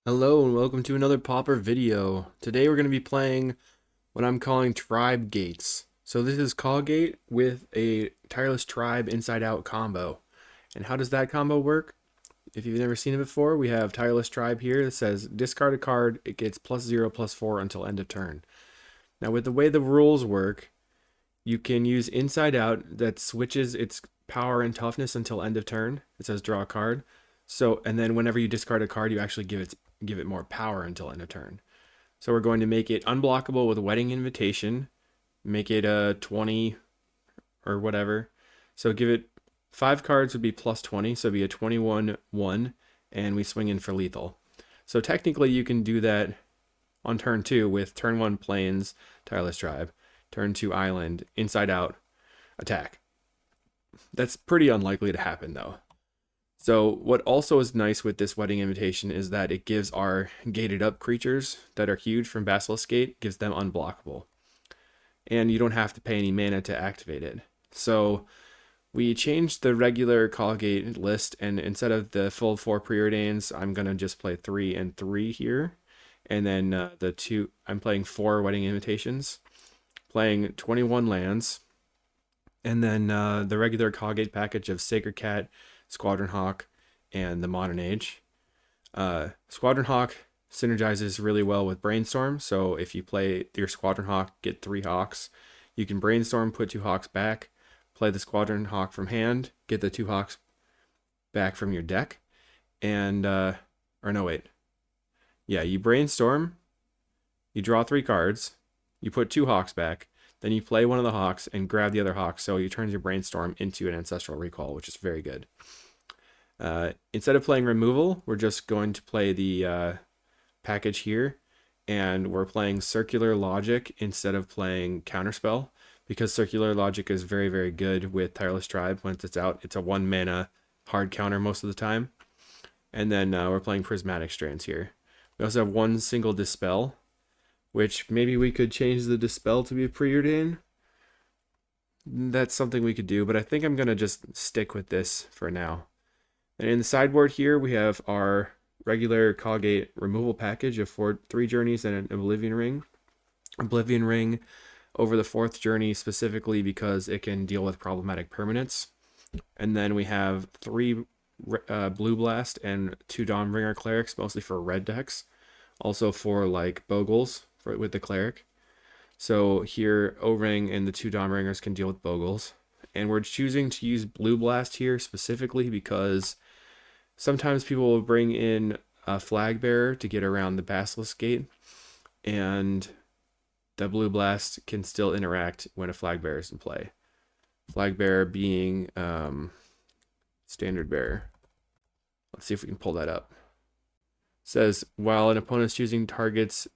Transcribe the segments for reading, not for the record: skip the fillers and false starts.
Hello and welcome to another Pauper video. Today we're going to be playing what I'm calling tribe gates. So this is caw-gate with a Tireless tribe inside out combo. And how does that combo work? If you've never seen it before, we have Tireless tribe here that says discard a card, it gets +0/+4 until end of turn. Now with the way the rules work, you can use inside out that switches its power and toughness until end of turn. It says draw a card. So, and then whenever you discard a card, you actually give it more power until end of turn. So we're going to make it unblockable with wedding invitation, make it a 20 or whatever. So give it 5 cards would be +20, so it'd be a 21/1, and we swing in for lethal. So technically you can do that on turn 2 with turn 1 plains, Tireless Tribe, turn 2 island, inside out, attack. That's pretty unlikely to happen though. So what also is nice with this wedding invitation is that it gives our gated up creatures that are huge from basilisk gate, gives them unblockable. And you don't have to pay any mana to activate it. So we changed the regular caw-gate list, and instead of the full 4 preordains, I'm going to just play 3 and 3 here. And then I'm playing 4 wedding invitations, playing 21 lands, and then the regular caw-gate package of Sacred Cat, Squadron Hawk, and the Modern Age. Squadron Hawk synergizes really well with Brainstorm, so if you play your Squadron Hawk, get 3 Hawks, you can Brainstorm, put 2 Hawks back, play the Squadron Hawk from hand, get the 2 Hawks back from your deck, and, or no, wait. Yeah, you Brainstorm, you draw 3 cards, you put 2 Hawks back, then you play one of the Hawks and grab the other Hawk, so you turn your Brainstorm into an Ancestral Recall, which is very good. Instead of playing Removal, we're just going to play the package here, and we're playing Circular Logic instead of playing Counterspell, because Circular Logic is very, very good with Tireless Tribe. Once it's out, it's a 1 mana hard counter most of the time. And then we're playing Prismatic Strands here. We also have 1 single Dispel, which maybe we could change the Dispel to be a preordain. That's something we could do, but I think I'm going to just stick with this for now. And in the sideboard here, we have our regular caw-gate removal package of 3 journeys and an Oblivion Ring. Oblivion Ring over the 4th journey specifically because it can deal with problematic permanents. And then we have 3 Blue Blast and 2 Dawnbringer Clerics, mostly for red decks. Also for like Bogles with the Cleric. So here, O-Ring and the 2 Dawnbringers can deal with Bogles. And we're choosing to use Blue Blast here specifically because sometimes people will bring in a Flag Bearer to get around the Basilisk Gate, and the Blue Blast can still interact when a Flag Bearer is in play. Flag Bearer being Standard Bearer. Let's see if we can pull that up. It says, while an opponent's choosing targets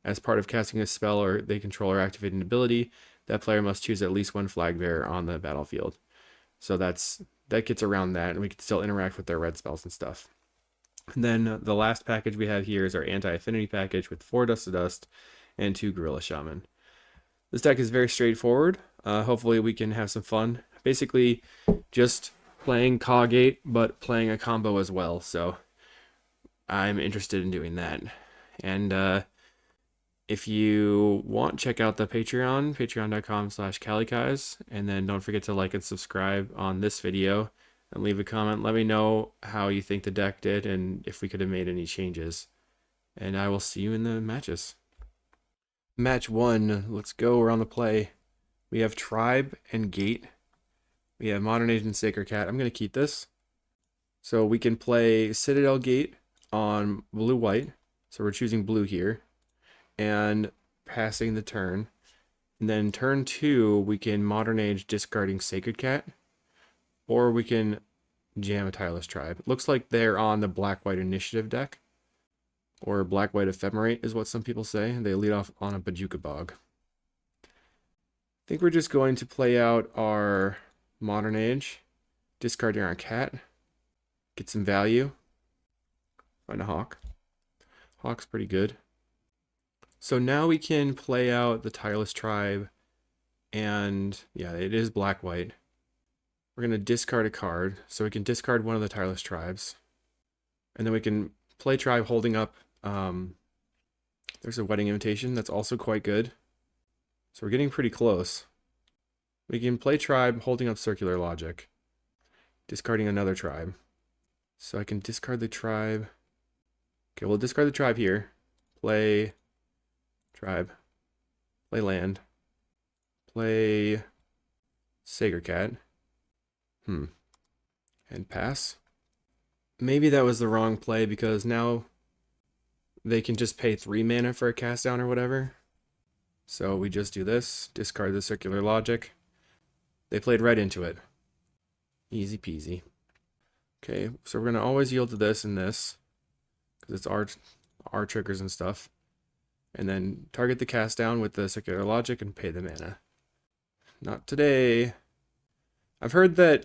as part of casting a spell or they control or activate an ability, that player must choose at least 1 Flag Bearer on the battlefield. So that gets around that, and we can still interact with their red spells and stuff. And then the last package we have here is our anti-affinity package with 4 Dust to Dust and 2 Gorilla Shaman. This deck is very straightforward. Hopefully we can have some fun. Basically just playing caw-gate, but playing a combo as well. So I'm interested in doing that. And if you want, check out the Patreon, patreon.com/calicais, and then don't forget to like and subscribe on this video and leave a comment. Let me know how you think the deck did and if we could have made any changes. And I will see you in the matches. Match 1, let's go. We're on the play. We have Tribe and Gate. We have Modern Age and Sacred Cat. I'm going to keep this. So we can play Citadel Gate on blue-white. So we're choosing blue here and passing the turn. And then turn 2, we can Modern Age discarding Sacred Cat, or we can jam a Tireless Tribe. It looks like they're on the black-white initiative deck, or black-white ephemerate is what some people say. They lead off on a Bajuka Bog. I think we're just going to play out our Modern Age, discarding our cat, get some value, find a Hawk. Hawk's pretty good. So now we can play out the Tireless Tribe, and yeah, it is black-white. We're going to discard a card, so we can discard one of the Tireless Tribes, and then we can Play tribe holding up. There's a wedding invitation that's also quite good. So we're getting pretty close. We can play tribe holding up circular logic, discarding another tribe. So I can discard the tribe. Okay, we'll discard the tribe here. Play tribe. Play land. Play Sacred Cat. And pass. Maybe that was the wrong play because now they can just pay 3 mana for a cast down or whatever. So we just do this, discard the circular logic. They played right into it. Easy peasy. Okay, so we're going to always yield to this and this because it's our triggers and stuff. And then target the cast down with the circular logic and pay the mana. Not today. I've heard that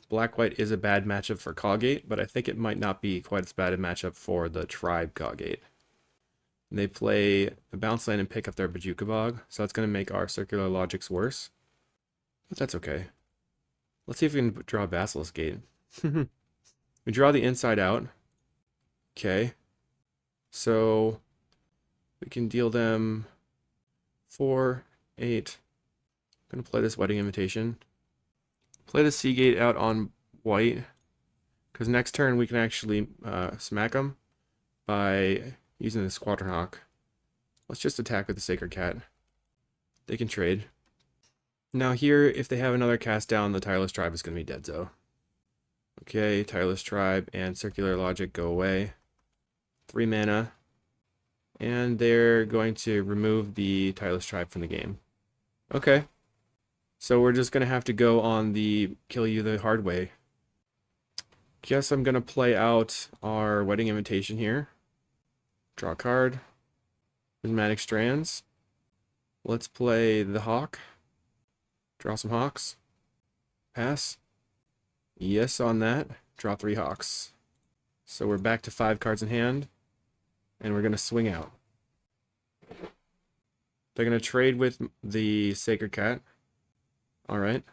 black-white is a bad matchup for caw-gate, but I think it might not be quite as bad a matchup for the tribe caw-gate. They play a bounce land and pick up their Bajuka Bog, so that's going to make our circular logics worse. But that's okay. Let's see if we can draw a basilisk gate. We draw the inside out. Okay. So we can deal them 4, 8. I'm going to play this wedding invitation. Play the sea gate out on white, because next turn we can actually smack them by using the Squadron Hawk. Let's just attack with the Sacred Cat. They can trade. Now here, if they have another cast down, the Tireless Tribe is going to be dead, so. Okay, Tireless Tribe and Circular Logic go away. 3 mana. And they're going to remove the Tireless Tribe from the game. Okay. So we're just going to have to go on the kill you the hard way. Guess I'm going to play out our wedding invitation here. Draw a card. Prismatic Strands. Let's play the Hawk. Draw some Hawks. Pass. Yes on that. Draw 3 Hawks. So we're back to 5 cards in hand. And we're going to swing out. They're going to trade with the Sacred Cat. Alright.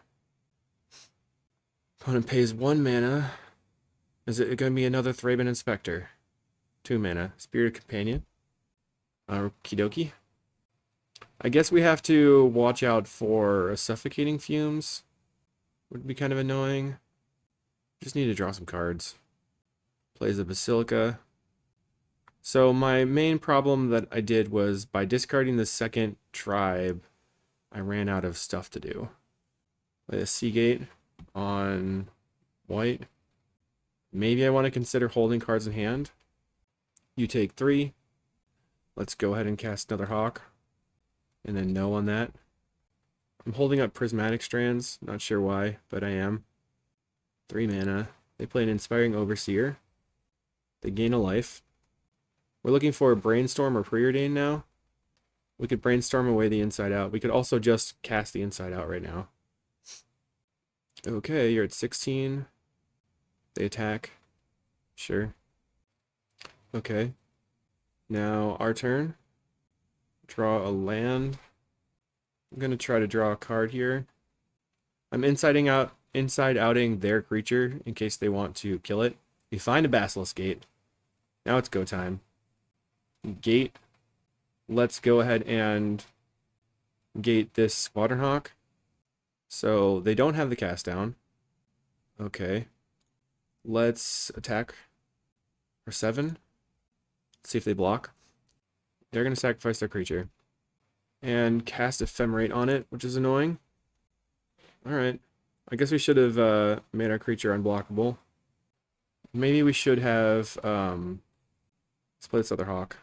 Opponent pays 1 mana. Is it going to be another Thraben Inspector? 2 mana. Spirit Companion. Okie dokie. I guess we have to watch out for suffocating fumes. Would be kind of annoying. Just need to draw some cards. Plays a Basilica. So my main problem that I did was by discarding the second tribe, I ran out of stuff to do. Play a Seagate on white. Maybe I want to consider holding cards in hand. You take 3. Let's go ahead and cast another Hawk. And then no on that. I'm holding up Prismatic Strands. Not sure why, but I am. 3 mana. They play an Inspiring Overseer. They gain a life. We're looking for a Brainstorm or Preordain now. We could Brainstorm away the inside out. We could also just cast the inside out right now. Okay, you're at 16. They attack. Sure. Okay. Now our turn. Draw a land. I'm going to try to draw a card here. I'm inside outing their creature in case they want to kill it. We find a Basilisk Gate. Now it's go time. Gate. Let's go ahead and gate this Squadron Hawk. So they don't have the cast down. Okay. Let's attack for 7. Let's see if they block. They're going to sacrifice their creature. And cast Ephemerate on it, which is annoying. Alright. I guess we should have made our creature unblockable. Maybe we should have... let's play this other Hawk.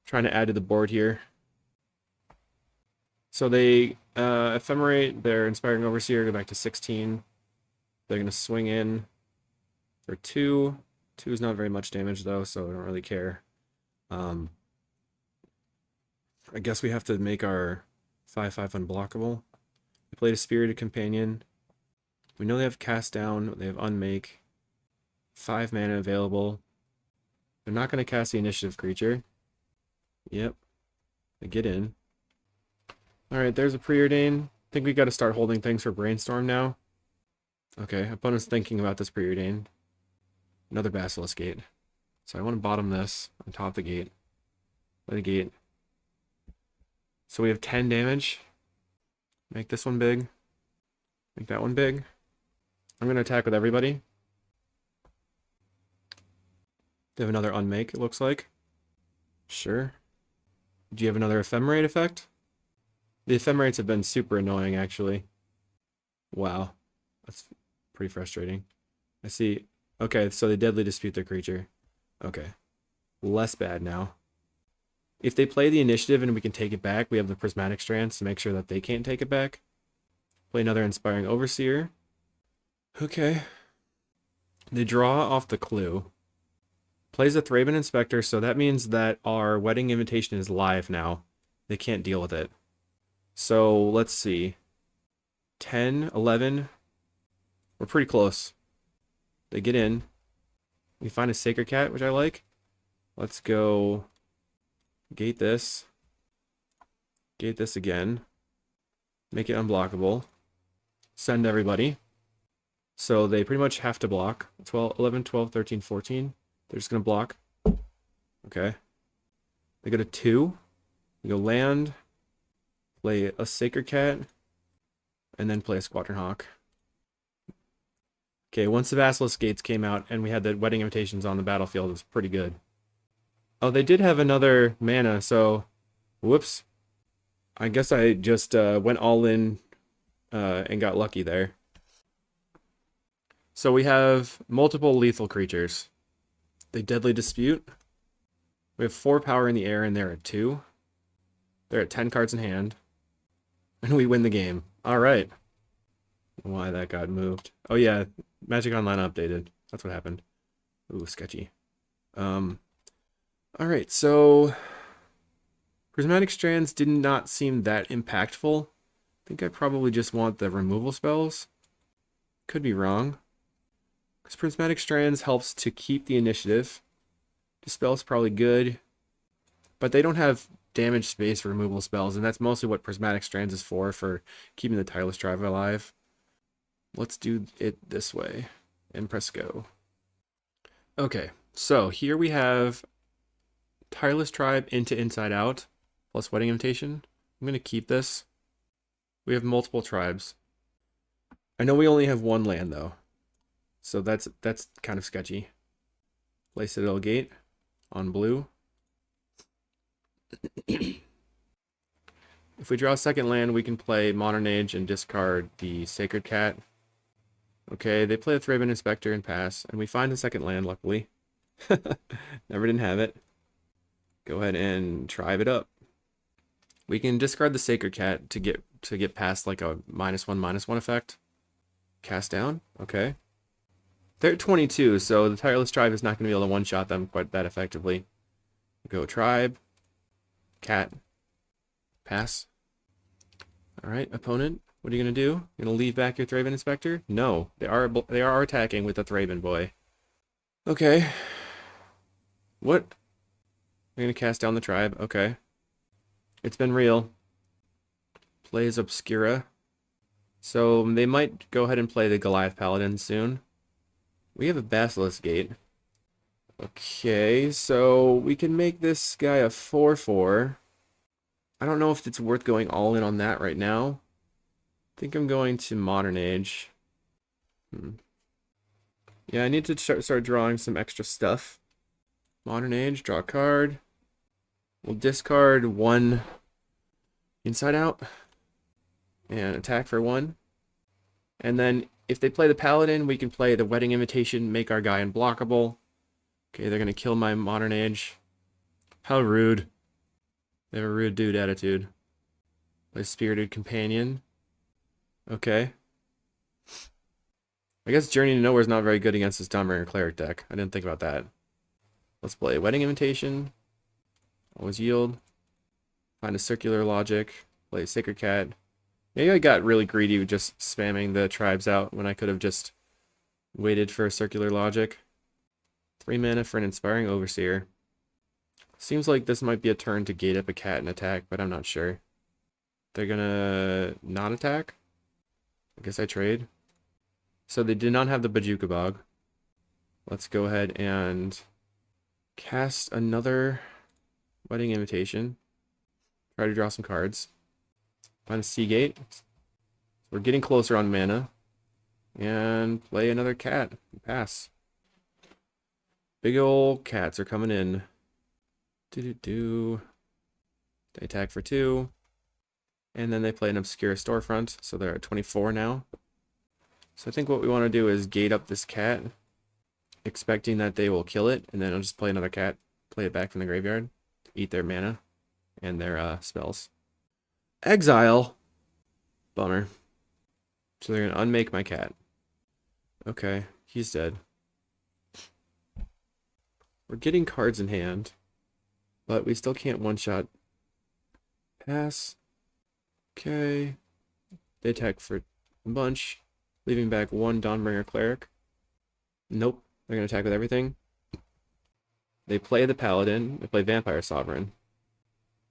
Trying to add to the board here. So they Ephemerate their Inspiring Overseer, go back to 16. They're going to swing in for 2. 2 is not very much damage though, so I don't really care. I guess we have to make our 5/5 unblockable. We played a Spirited Companion. We know they have Cast Down, they have Unmake. 5 mana available. They're not going to cast the initiative creature. Yep. They get in. Alright, there's a Preordain. I think we got to start holding things for Brainstorm now. Okay, opponent's thinking about this Preordain. Another Basilisk Gate. So I want to bottom this on top of the gate. Play the gate. So we have 10 damage. Make this one big. Make that one big. I'm going to attack with everybody. They have another unmake, it looks like. Sure. Do you have another ephemerate effect? The ephemerates have been super annoying, actually. Wow. That's pretty frustrating. I see. Okay, so they deadly dispute their creature. Okay. Less bad now. If they play the initiative and we can take it back, we have the prismatic strands to make sure that they can't take it back. Play another inspiring overseer. Okay. They draw off the clue. Plays a Thraben Inspector, so that means that our wedding invitation is live now. They can't deal with it. So let's see. 10, 11. We're pretty close. They get in. We find a Sacred Cat, which I like. Let's go gate this. Gate this again. Make it unblockable. Send everybody. So they pretty much have to block. 12, 11, 12, 13, 14. They're just going to block. Okay. They go to 2. We go land. Play a Sacred Cat. And then play a Squadron Hawk. Okay, once the basilisk gates came out and we had the wedding invitations on the battlefield, it was pretty good. Oh, they did have another mana, so whoops. I guess I just went all in and got lucky there. So we have multiple lethal creatures. They deadly dispute. We have 4 power in the air and they're at 2. They're at 10 cards in hand. And we win the game. Alright. Why that got moved. Oh yeah, Magic Online updated. That's what happened. Ooh, sketchy. Alright, so Prismatic Strands did not seem that impactful. I think I probably just want the removal spells. Could be wrong. Because Prismatic Strands helps to keep the initiative. Dispel's probably good. But they don't have damage space removal spells, and that's mostly what Prismatic Strands is for keeping the Tireless Tribe alive. Let's do it this way. And press go. Okay, so here we have Tireless Tribe into Inside Out, plus Wedding Invitation. I'm going to keep this. We have multiple tribes. I know we only have 1 land, though. So that's kind of sketchy. Play Citadel Gate on blue. If we draw a second land, we can play Modern Age and discard the Sacred Cat. Okay, they play a Thraben Inspector and pass, and we find a second land, luckily. Never didn't have it. Go ahead and tribe it up. We can discard the Sacred Cat to get past like a -1/-1 effect. Cast down. Okay. They're at 22, so the Tireless Tribe is not going to be able to one-shot them quite that effectively. Go tribe. Cat. Pass. Alright, opponent. What are you going to do? You going to leave back your Thraben Inspector? No. They are attacking with the Thraben boy. Okay. What? We're going to cast down the tribe. Okay. It's been real. Plays Obscura. So they might go ahead and play the Goliath Paladin soon. We have a Basilisk Gate. Okay, so we can make this guy a 4/4. I don't know if it's worth going all in on that right now. I think I'm going to Modern Age. Yeah, I need to start drawing some extra stuff. Modern Age, draw a card. We'll discard 1 Inside Out. And attack for 1. And then if they play the Paladin, we can play the Wedding Invitation, make our guy unblockable. Okay, they're going to kill my Modern Age. How rude. They have a rude dude attitude. Play Spirited Companion. Okay. I guess Journey to Nowhere is not very good against this Dawnbringer Cleric deck. I didn't think about that. Let's play Wedding Invitation. Always yield. Find a Circular Logic. Play Sacred Cat. Maybe I got really greedy with just spamming the tribes out when I could have just waited for a Circular Logic. 3 mana for an Inspiring Overseer. Seems like this might be a turn to gate up a cat and attack, but I'm not sure. They're gonna not attack? I guess I trade. So they did not have the Bajuka Bog. Let's go ahead and Cast another wedding invitation. Try to draw some cards. Find a sea gate. We're getting closer on mana. And play another cat. Pass. Big ol' cats are coming in. Do. They attack for 2. And then they play an obscure storefront. So they're at 24 now. So I think what we want to do is gate up this cat, expecting that they will kill it. And then I'll just play another cat. Play it back from the graveyard. Eat their mana and their spells. Exile. Bummer. So they're going to unmake my cat. Okay, he's dead. We're getting cards in hand, but we still can't one-shot. Pass. Okay. They attack for a bunch, leaving back 1 Dawnbringer Cleric. Nope, they're going to attack with everything. They play the Paladin. They play Vampire Sovereign.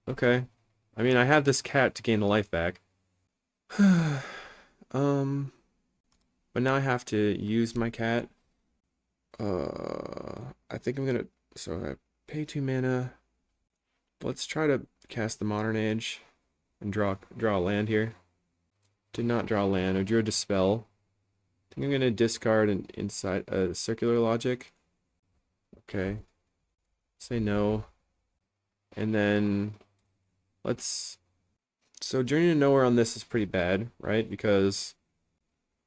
Okay. I mean, I have this cat to gain the life back. But now I have to use my cat. I think I'm gonna. So I pay 2 mana. Let's try to cast the Modern Age and draw a land here. Did not draw a land. I drew a Dispel. I think I'm gonna discard an inside a Circular Logic. Okay. Say no. And then let's. So Journey to Nowhere on this is pretty bad, right? Because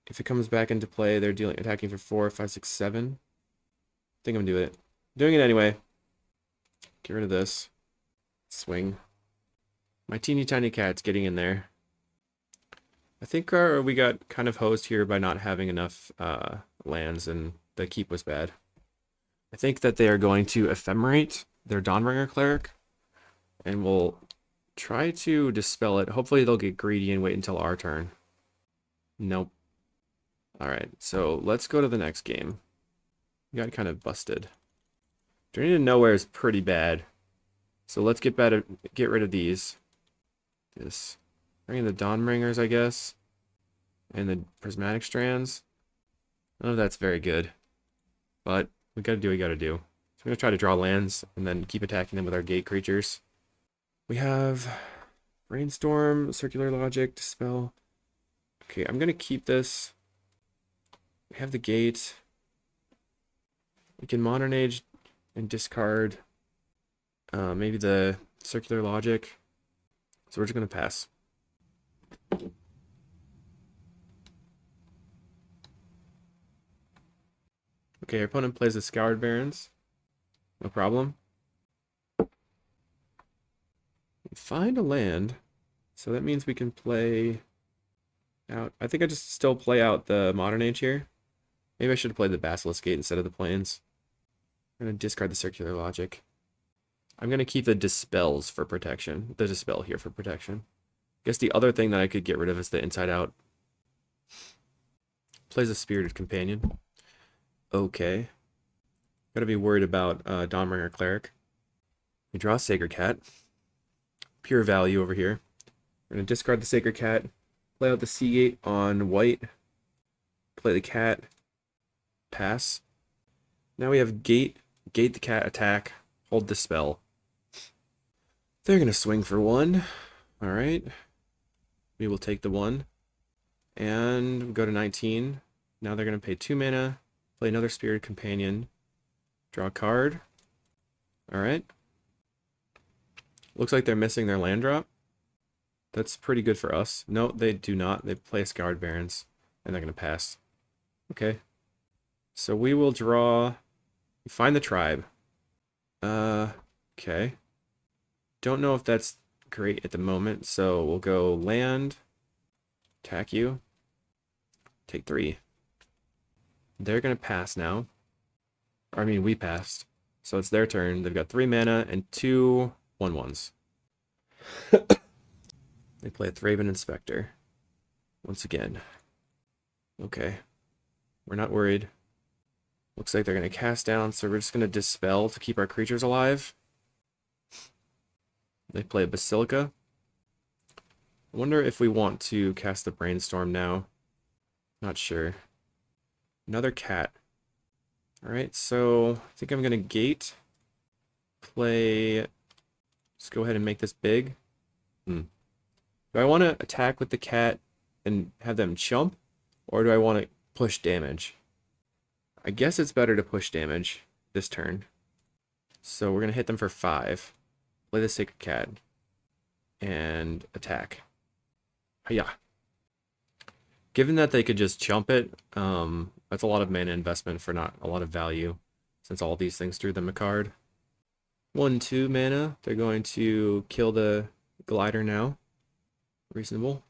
if it comes back into play, they're attacking for 4, 5, 6, 7. I think I'm doing it anyway. Get rid of this. Swing. My teeny tiny cat's getting in there. I think we got kind of hosed here by not having enough lands, and the keep was bad. I think that they are going to ephemerate their Dawnbringer Cleric, and we'll try to dispel it. Hopefully they'll get greedy and wait until our turn. Nope. Alright, so let's go to the next game. We got kind of busted. Journey to Nowhere is pretty bad. So let's get rid of these. This. Bring in the Dawnbringers, I guess. And the Prismatic Strands. None of that's very good. But we gotta do what we gotta do. So we're gonna try to draw lands and then keep attacking them with our gate creatures. We have Brainstorm, Circular Logic, Dispel. Okay, I'm gonna keep this. We have the gate. We can Modern Age and discard maybe the Circular Logic. So we're just going to pass. Okay, our opponent plays the Scoured Barrens. No problem. We find a land. So that means we can play out. I think I just still play out the Modern Age here. Maybe I should have played the Basilisk Gate instead of the Plains. I'm going to discard the Circular Logic. I'm going to keep the Dispels for protection. The Dispel here for protection. I guess the other thing that I could get rid of is the Inside Out. Plays a Spirited Companion. Okay. Gotta be worried about Dawnbringer Cleric. We draw a Sacred Cat. Pure value over here. We're going to discard the Sacred Cat. Play out the Seagate on white. Play the cat. Pass. Now we have gate the cat, attack, hold the spell. They're going to swing for 1. All right. We will take the 1. And go to 19. Now they're going to pay 2 mana, play another Spirit Companion, draw a card. All right. Looks like they're missing their land drop. That's pretty good for us. No, they do not. They play Scoured Barrens, and they're going to pass. Okay. So we will draw. Find the tribe. Okay. Don't know if that's great at the moment, so we'll go land. Attack you. Take 3. They're going to pass now. I mean, we passed. So it's their turn. They've got 3 mana and 2 1/1s. They play a Thraben Inspector. Once again. Okay. We're not worried. Looks like they're going to cast down, so we're just going to Dispel to keep our creatures alive. They play a Basilica. I wonder if we want to cast the Brainstorm now. Not sure. Another cat. Alright, so I think I'm going to gate. play... Let's go ahead and make this big. Do I want to attack with the cat and have them chump? Or do I want to push damage? I guess it's better to push damage this turn. So we're going to hit them for 5. Play the Sacred Cat. And attack. Hiya. Given that they could just chump it, that's a lot of mana investment for not a lot of value, since all these things drew them a card. 1/2 mana. They're going to kill the glider now. Reasonable.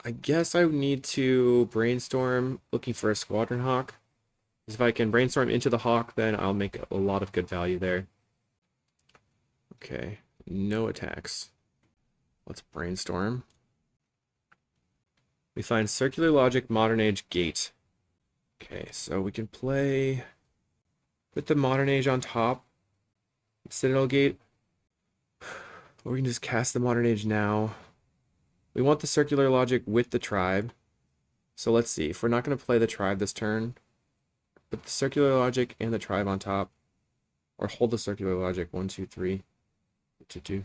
I guess I would need to brainstorm looking for a squadron hawk. Because if I can brainstorm into the hawk, then I'll make a lot of good value there. Okay, no attacks. Let's brainstorm. We find Circular Logic Modern Age Gate. Okay, so we can play with the Modern Age on top. Citadel Gate. Or we can just cast the Modern Age now. We want the Circular Logic with the Tribe. So let's see. If we're not going to play the Tribe this turn, put the Circular Logic and the Tribe on top. Or hold the Circular Logic. 1, 2, 3. 2, 2.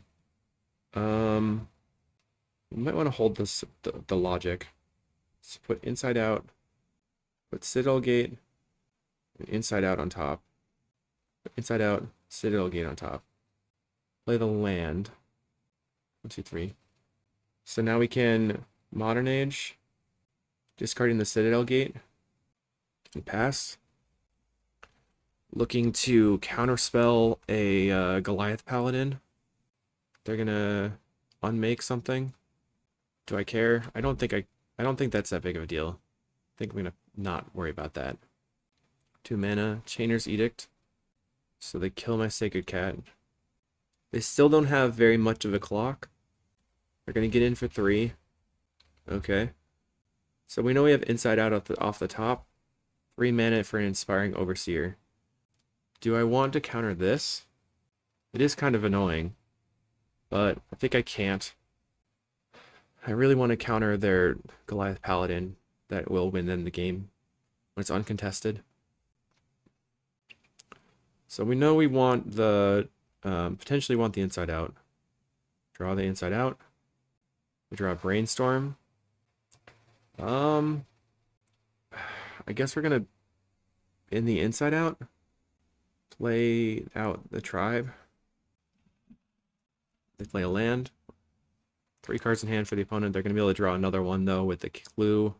We might want to hold this the Logic. So put Inside Out. Put Citadel Gate. And Inside Out on top. Put Inside Out. Citadel Gate on top. Play the land. 1, 2, 3. So now we can Modern Age, discarding the Citadel Gate, and pass. Looking to counterspell a Goliath Paladin. They're gonna unmake something. Do I care? I don't think that's that big of a deal. I think I'm gonna not worry about that. 2 mana, Chainer's Edict. So they kill my Sacred Cat. They still don't have very much of a clock. They're going to get in for 3. Okay. So we know we have Inside Out off the top. 3 mana for an Inspiring Overseer. Do I want to counter this? It is kind of annoying. But I think I can't. I really want to counter their Goliath Paladin that will win them the game when it's uncontested. So we know we want the... potentially want the Inside Out. Draw the Inside Out. We draw a Brainstorm. I guess we're gonna in the Inside Out play out the Tribe. They play a land. 3 cards in hand for the opponent. They're gonna be able to draw another one though with the clue.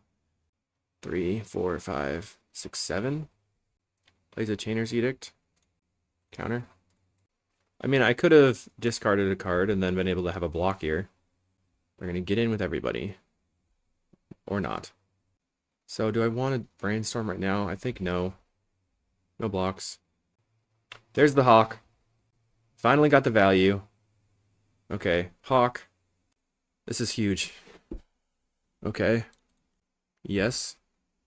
3, 4, 5, 6, 7. Plays a Chainer's Edict. Counter. I mean, I could have discarded a card and then been able to have a block here. They're going to get in with everybody. Or not. So do I want to brainstorm right now? I think no. No blocks. There's the Hawk. Finally got the value. Okay, Hawk. This is huge. Okay. Yes.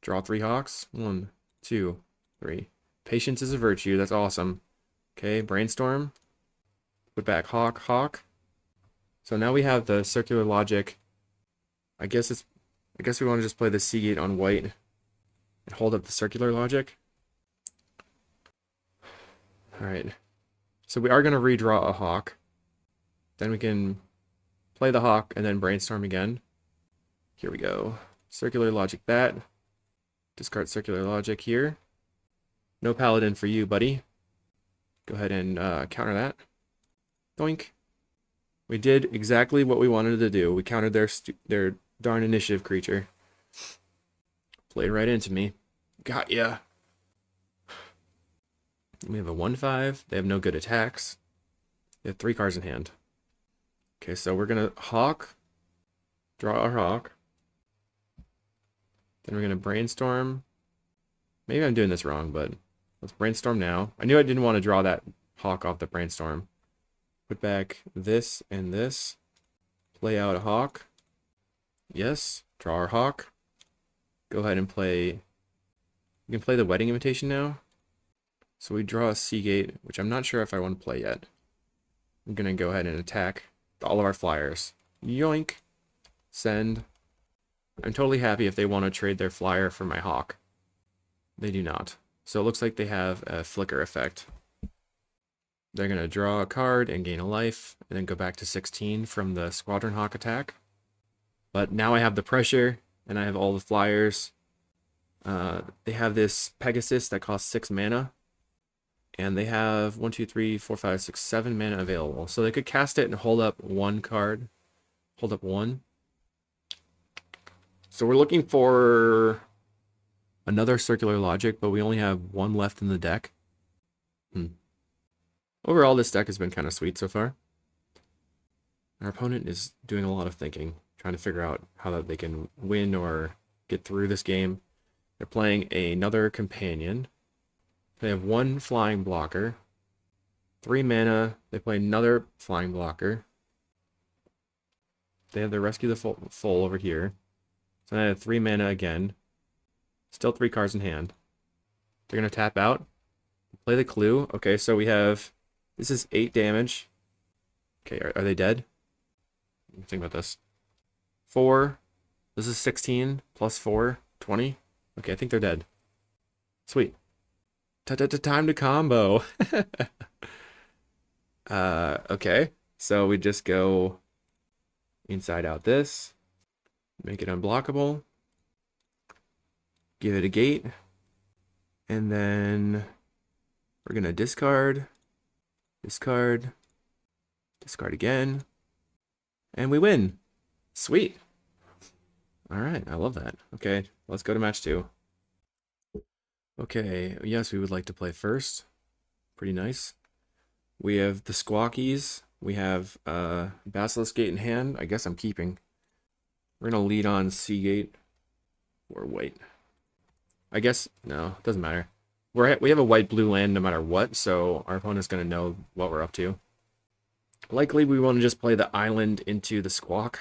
Draw 3 Hawks. 1, 2, 3. Patience is a virtue. That's awesome. Okay, Brainstorm. Put back Hawk, Hawk. So now we have the Circular Logic. I guess we want to just play the Seagate on white and hold up the Circular Logic. Alright. So we are going to redraw a Hawk. Then we can play the Hawk and then Brainstorm again. Here we go. Circular Logic that. Discard Circular Logic here. No Paladin for you, buddy. Go ahead and counter that. Doink. We did exactly what we wanted to do. We countered their darn initiative creature. Played right into me. Got ya. We have a 1/5. They have no good attacks. They have 3 cards in hand. Okay, so we're gonna Hawk. Draw our Hawk. Then we're gonna Brainstorm. Maybe I'm doing this wrong, but let's Brainstorm now. I knew I didn't want to draw that Hawk off the Brainstorm. Put back this and this. Play out a Hawk. Yes. Draw our Hawk. Go ahead and play... You can play the Wedding Invitation now. So we draw a Seagate, which I'm not sure if I want to play yet. I'm going to go ahead and attack all of our flyers. Yoink. Send. I'm totally happy if they want to trade their flyer for my Hawk. They do not. So it looks like they have a flicker effect. they're going to draw a card and gain a life, and then go back to 16 from the Squadron Hawk attack. But now I have the pressure, and I have all the flyers. They have this Pegasus that costs 6 mana, and they have 1, 2, 3, 4, 5, 6, 7 mana available. So they could cast it and hold up one card. Hold up one. So we're looking for another Circular Logic, but we only have one left in the deck. Overall, this deck has been kind of sweet so far. Our opponent is doing a lot of thinking, trying to figure out how that they can win or get through this game. They're playing another companion. They have one flying blocker. 3 mana. They play another flying blocker. They have the Rescue the Foal over here. So I have 3 mana again. Still 3 cards in hand. They're going to tap out. Play the Clue. Okay, so we have... This is 8 damage. Okay, are they dead? Let me think about this. 4. This is 16 plus 4. 20. Okay, I think they're dead. Sweet. Time to combo. Okay. So we just go inside out this. Make it unblockable. Give it a gate. And then we're going to discard. Discard. Discard again. And we win. Sweet. All right, I love that. Okay, let's go to match 2. Okay, yes, we would like to play first. Pretty nice. We have the Squawkies. We have Basilisk Gate in hand. I guess I'm keeping. We're going to lead on Sea Gate. Or white. I guess, no, it doesn't matter. We have a white-blue land no matter what, so our opponent's going to know what we're up to. Likely we want to just play the island into the Squawk.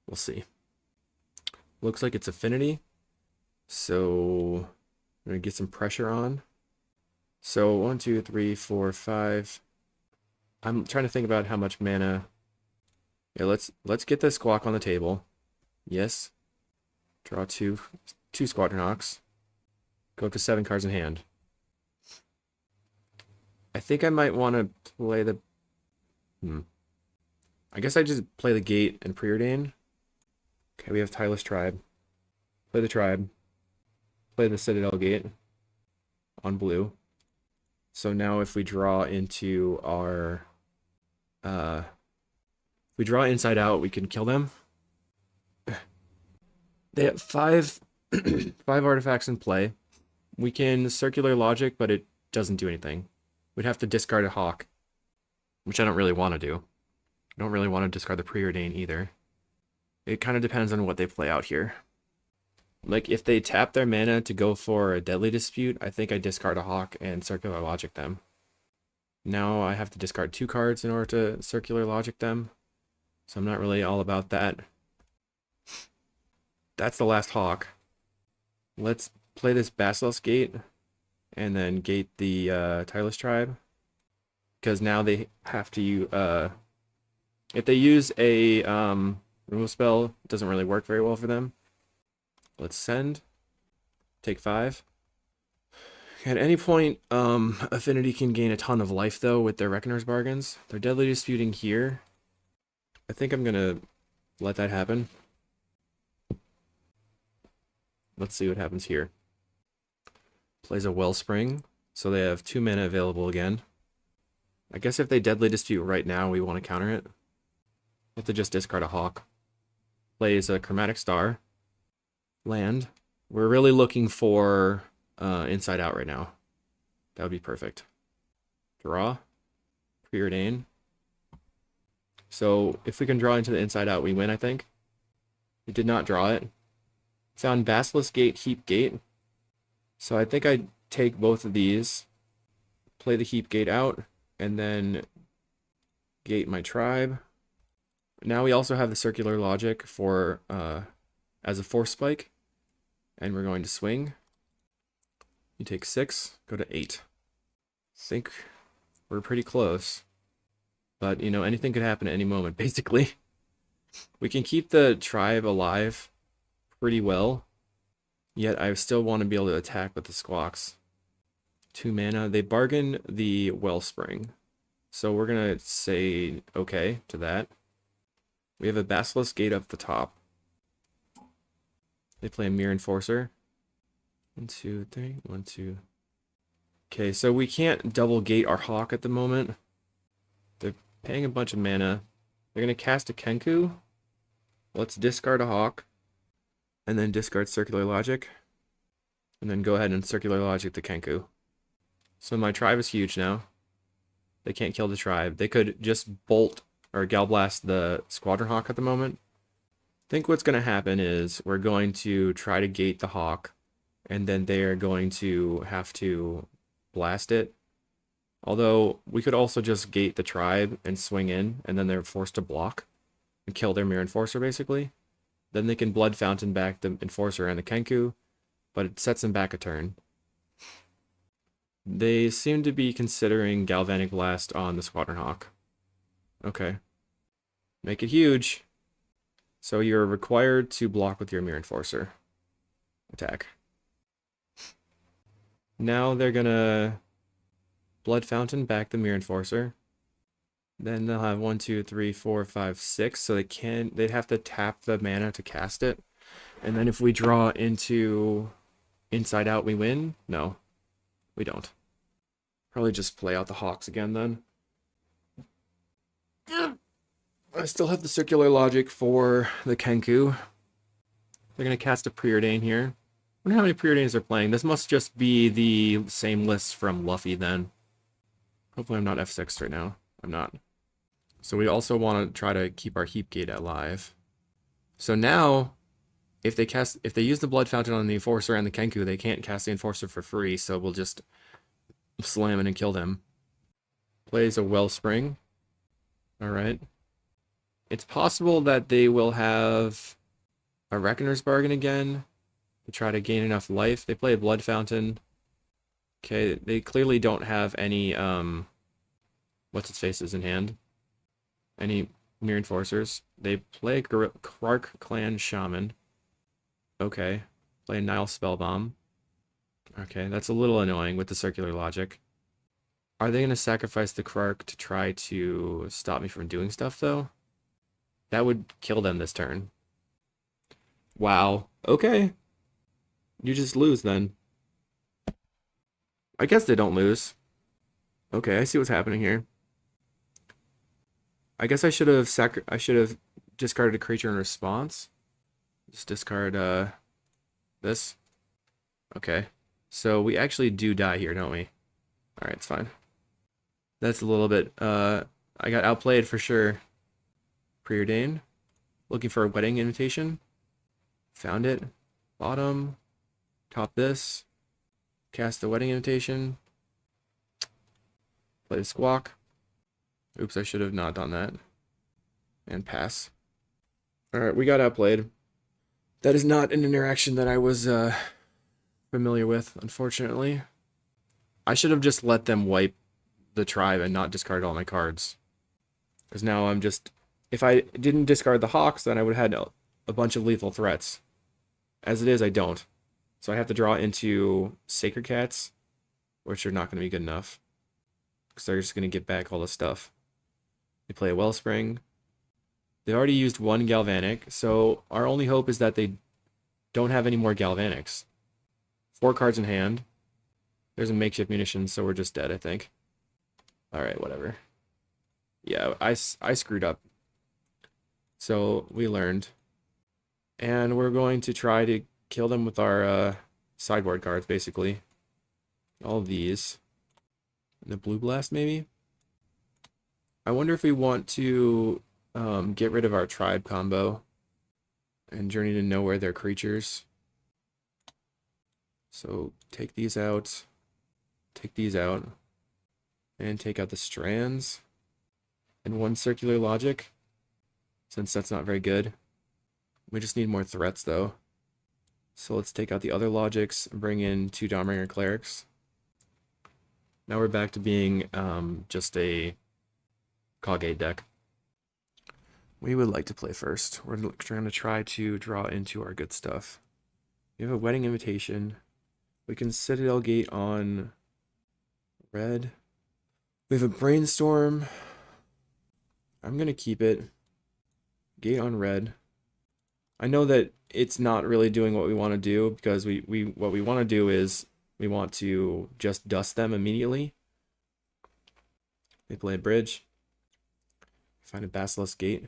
We'll see. Looks like it's Affinity. So I'm going to get some pressure on. So 1, 2, 3, 4, 5. I'm trying to think about how much mana. Yeah, let's get the Squawk on the table. Yes. Draw two Squadron Hawks. Go up to 7 cards in hand. I think I might want to play the... I guess I just play the Gate and Preordain. Okay, we have Tireless Tribe. Play the Tribe. Play the Citadel Gate on blue. So now if we draw into our... if we draw inside out, we can kill them. They have 5 artifacts in play. We can Circular Logic, but it doesn't do anything. We'd have to discard a Hawk, which I don't really want to do. I don't really want to discard the Preordain either. It kind of depends on what they play out here. Like, if they tap their mana to go for a Deadly Dispute, I think I discard a Hawk and Circular Logic them. Now I have to discard 2 cards in order to Circular Logic them. So I'm not really all about that. That's the last Hawk. Let's play this Basilisk Gate and then gate the Tireless Tribe. Because now they have to... if they use a removal spell, it doesn't really work very well for them. Let's send. Take 5. At any point, Affinity can gain a ton of life, though, with their Reckoner's Bargains. They're Deadly Disputing here. I think I'm going to let that happen. Let's see what happens here. Plays a Wellspring, so they have 2 mana available again. I guess if they Deadly Dispute right now, we want to counter it. Have to just discard a Hawk. Plays a Chromatic Star. Land. We're really looking for Inside Out right now. That would be perfect. Draw. Preordain. So if we can draw into the Inside Out, we win, I think. We did not draw it. Found Basilisk Gate, Heap Gate. So I think I take both of these. Play the Heap Gate out. And then gate my tribe. Now we also have the Circular Logic for as a Force Spike. And we're going to swing. You take 6, go to 8. Think we're pretty close. But, you know, anything could happen at any moment, basically. We can keep the tribe alive pretty well. Yet I still want to be able to attack with the Squawks. 2 mana. They bargain the Wellspring. So we're gonna say okay to that. We have a basilisk gate up the top. They play a mirror enforcer. 1, 2, 3, 1, 2. Okay, so we can't double gate our hawk at the moment. They're paying a bunch of mana. They're gonna cast a Kenku. Let's discard a hawk. And then discard circular logic. And then go ahead and circular logic the Kenku. So my tribe is huge now. They can't kill the tribe. They could just bolt or Galblast the Squadron Hawk at the moment. I think what's going to happen is we're going to try to gate the Hawk, and then they are going to have to blast it. Although we could also just gate the tribe and swing in, and then they're forced to block and kill their Mirror Enforcer basically. Then they can Blood Fountain back the Enforcer and the Kenku, but it sets them back a turn. They seem to be considering Galvanic Blast on the Squadron Hawk. Okay. Make it huge. So you're required to block with your Mirror Enforcer. Attack. Now they're gonna Blood Fountain back the Mirror Enforcer. Then they'll have 1, 2, 3, 4, 5, 6. So they'd have to tap the mana to cast it. And then if we draw into Inside Out, we win? No, we don't. Probably just play out the Hawks again then. I still have the circular logic for the Kenku. They're going to cast a Preordain here. I wonder how many Preordains they're playing. This must just be the same list from Luffy then. Hopefully I'm not F6 right now. I'm not. So we also want to try to keep our Heap Gate alive. So now, if they use the Blood Fountain on the Enforcer and the Kenku, they can't cast the Enforcer for free, so we'll just slam it and kill them. Plays a Wellspring. Alright. It's possible that they will have a Reckoner's Bargain again to try to gain enough life. They play a Blood Fountain. Okay, they clearly don't have any, what's-its-faces in hand. Any Mirror Enforcers. They play Krark Clan Shaman. Okay. Play a Nile Spellbomb. Okay, that's a little annoying with the circular logic. Are they going to sacrifice the Krark to try to stop me from doing stuff, though? That would kill them this turn. Wow. Okay. You just lose, then. I guess they don't lose. Okay, I see what's happening here. I guess I should have discarded a creature in response. Just discard this. Okay. So we actually do die here, don't we? Alright, it's fine. That's a little bit I got outplayed for sure. Preordain. Looking for a wedding invitation. Found it. Bottom. Top this. Cast the wedding invitation. Play the squawk. Oops, I should have not done that. And pass. Alright, we got outplayed. That is not an interaction that I was familiar with, unfortunately. I should have just let them wipe the tribe and not discard all my cards. Because now I'm just... If I didn't discard the Hawks, then I would have had a bunch of lethal threats. As it is, I don't. So I have to draw into Sacred Cats, which are not going to be good enough. Because they're just going to get back all the stuff. They play a Wellspring. They already used one Galvanic, so our only hope is that they don't have any more Galvanics. 4 cards in hand. There's a makeshift munition, so we're just dead, I think. Alright, whatever. Yeah, I screwed up. So, we learned. And we're going to try to kill them with our sideboard cards, basically. All of these. And the Blue Blast, maybe? I wonder if we want to get rid of our tribe combo and Journey to Nowhere their creatures. So take these out, and take out the strands and 1 circular logic, since that's not very good. We just need more threats though. So let's take out the other logics and bring in 2 Dawnbringer clerics. Now we're back to being just a caw-gate deck. We would like to play first. We're trying to try to draw into our good stuff. We have a wedding invitation. We can Citadel Gate on red. We have a brainstorm. I'm gonna keep it. Gate on red. I know that it's not really doing what we want to do because what we want to do is we want to just dust them immediately. They play a bridge. Find a basilisk gate.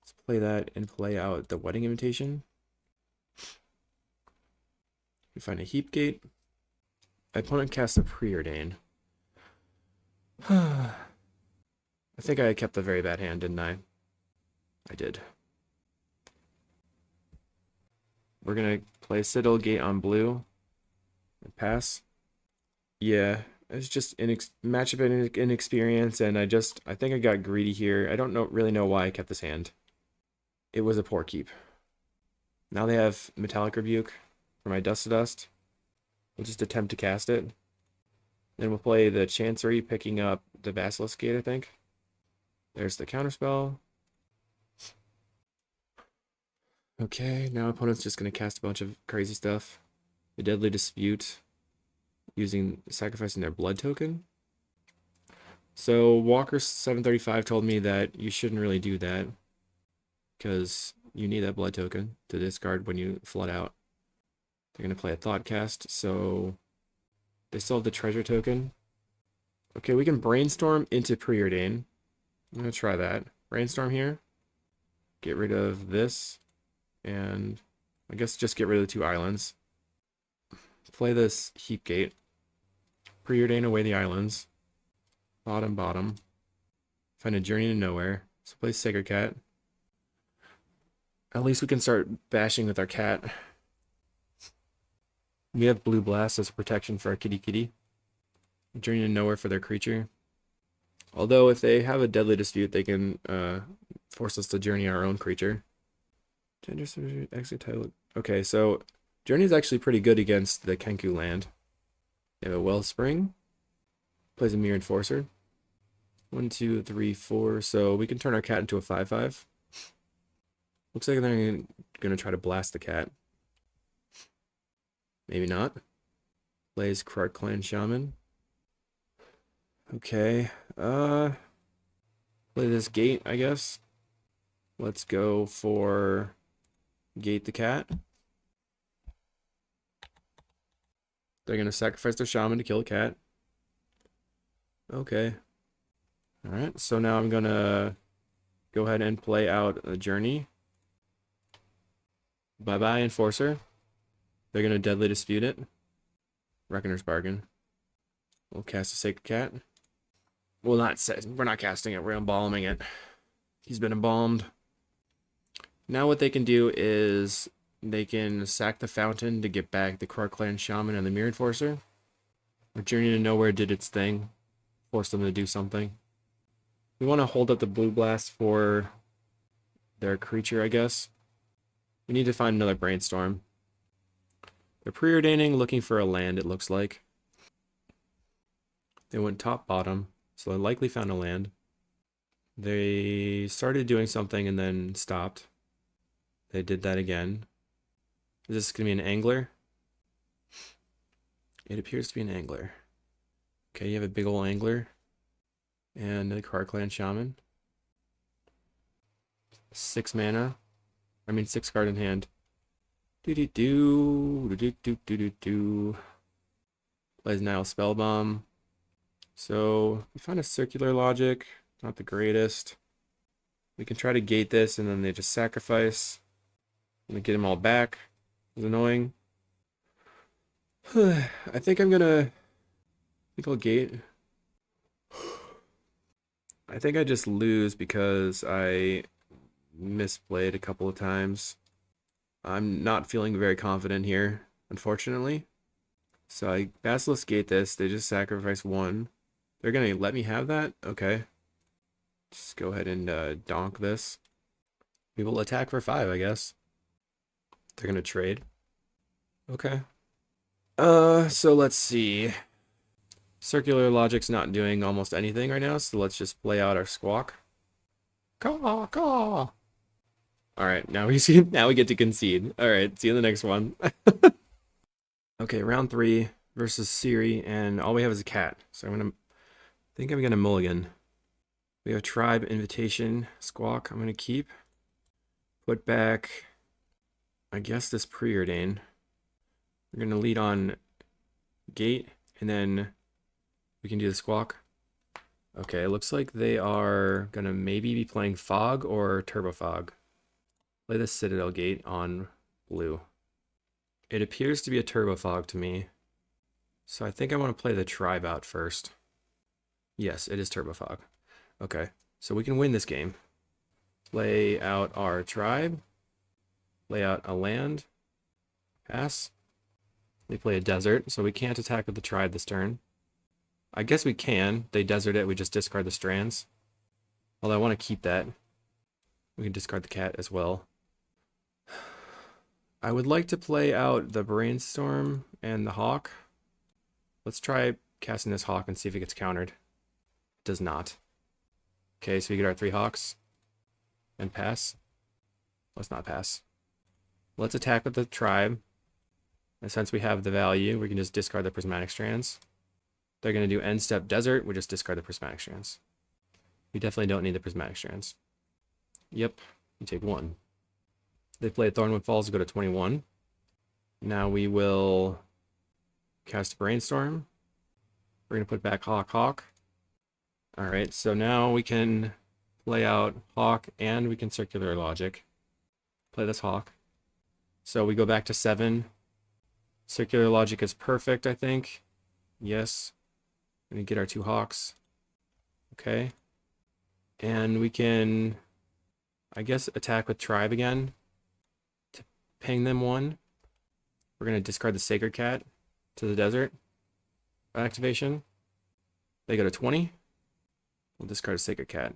Let's play that and play out the wedding invitation. We find a heap gate. My opponent casts a preordain. I think I kept a very bad hand, didn't I? I did. We're gonna play a Citadel gate on blue. And pass. Yeah, it's just matchup inexperience, and I think I got greedy here. I don't really know why I kept this hand. It was a poor keep. Now they have Metallic Rebuke for my Dust to Dust. We'll just attempt to cast it. Then we'll play the Chancery, picking up the Basilisk Gate, I think. There's the counterspell. Okay, now opponent's just going to cast a bunch of crazy stuff. The Deadly Dispute, sacrificing their blood token. So Walker 735 told me that you shouldn't really do that because you need that blood token to discard when you flood out. They're going to play a Thoughtcast, so they still have the treasure token. Okay, we can brainstorm into preordain. I'm going to try that. Brainstorm here. Get rid of this. And I guess just get rid of the 2 islands. Play this heap gate. Preordain away the islands. Bottom, bottom. Find a journey to nowhere. So play Sacred Cat. At least we can start bashing with our cat. We have Blue Blast as protection for our kitty kitty. Journey to nowhere for their creature. Although if they have a Deadly Dispute, they can force us to journey our own creature. Gender surgery, exit title. Okay, so Journey is actually pretty good against the Kenku land. They have a Wellspring. Plays a Mere Enforcer. 1, 2, 3, 4. So we can turn our cat into a 5/5. Looks like they're gonna try to blast the cat. Maybe not. Plays Krark Clan Shaman. Okay. Play this gate, I guess. Let's go for Gate the cat. They're gonna sacrifice their shaman to kill a cat. Okay. Alright, so now I'm gonna go ahead and play out a journey. Bye-bye, Enforcer. They're gonna Deadly Dispute it. Reckoner's Bargain. We'll cast a Sacred Cat. We're not casting it, we're embalming it. He's been embalmed. Now what they can do is they can sack the Fountain to get back the Krark Clan Shaman and the Mere Enforcer. Our Journey to Nowhere did its thing. Forced them to do something. We want to hold up the Blue Blast for their creature, I guess. We need to find another Brainstorm. They're preordaining, looking for a land, it looks like. They went top bottom, so they likely found a land. They started doing something and then stopped. They did that again. Is this going to be an angler? It appears to be an angler. Okay, you have a big old angler. And the Krark Clan Shaman. 6 mana. 6 card in hand. Do-do-do. Plays Nile Spellbomb. So, we find a Circular Logic. Not the greatest. We can try to gate this and then they just sacrifice. I'm gonna get them all back. It's annoying. I think I'll gate. I think I just lose because I misplayed a couple of times. I'm not feeling very confident here, unfortunately. So I Basilisk gate this. They just sacrifice 1. They're gonna let me have that? Okay. Just go ahead and donk this. We will attack for 5, I guess. They're gonna trade. Okay. So let's see. Circular Logic's not doing almost anything right now, so let's just play out our squawk. Caw, caw. Alright, now we get to concede. Alright, see you in the next one. Okay, round 3 versus Siri, and all we have is a cat. So I'm gonna think I'm gonna mulligan. We have Tribe, Invitation, Squawk. I'm gonna keep. Put back, I guess, this Preordain. We're gonna lead on Gate, and then we can do the Squawk. Okay, it looks like they are gonna maybe be playing Fog or Turbo Fog. Play the Citadel Gate on blue. It appears to be a Turbo Fog to me. So I think I want to play the Tribe out first. Yes, it is Turbo Fog. Okay, so we can win this game. Lay out our Tribe. Lay out a land. Pass. They play a Desert, so we can't attack with the Tribe this turn. I guess we can. They desert it, we just discard the strands. Although I want to keep that. We can discard the cat as well. I would like to play out the Brainstorm and the Hawk. Let's try casting this Hawk and see if it gets countered. It does not. Okay, so we get our 3 Hawks. And pass. Let's not pass. Let's attack with the Tribe. And since we have the value, we can just discard the Prismatic Strands. They're going to do End Step Desert. We just discard the Prismatic Strands. We definitely don't need the Prismatic Strands. Yep, you take 1. They play Thornwood Falls to go to 21. Now we will cast Brainstorm. We're going to put back Hawk, Hawk. Alright, so now we can play out Hawk and we can Circular Logic. Play this Hawk. So we go back to 7. Circular Logic is perfect, I think. Yes. We're going to get our 2 Hawks. Okay. And we can, I guess, attack with Tribe again to ping them 1. We're going to discard the Sacred Cat to the Desert activation. They go to 20. We'll discard a Sacred Cat.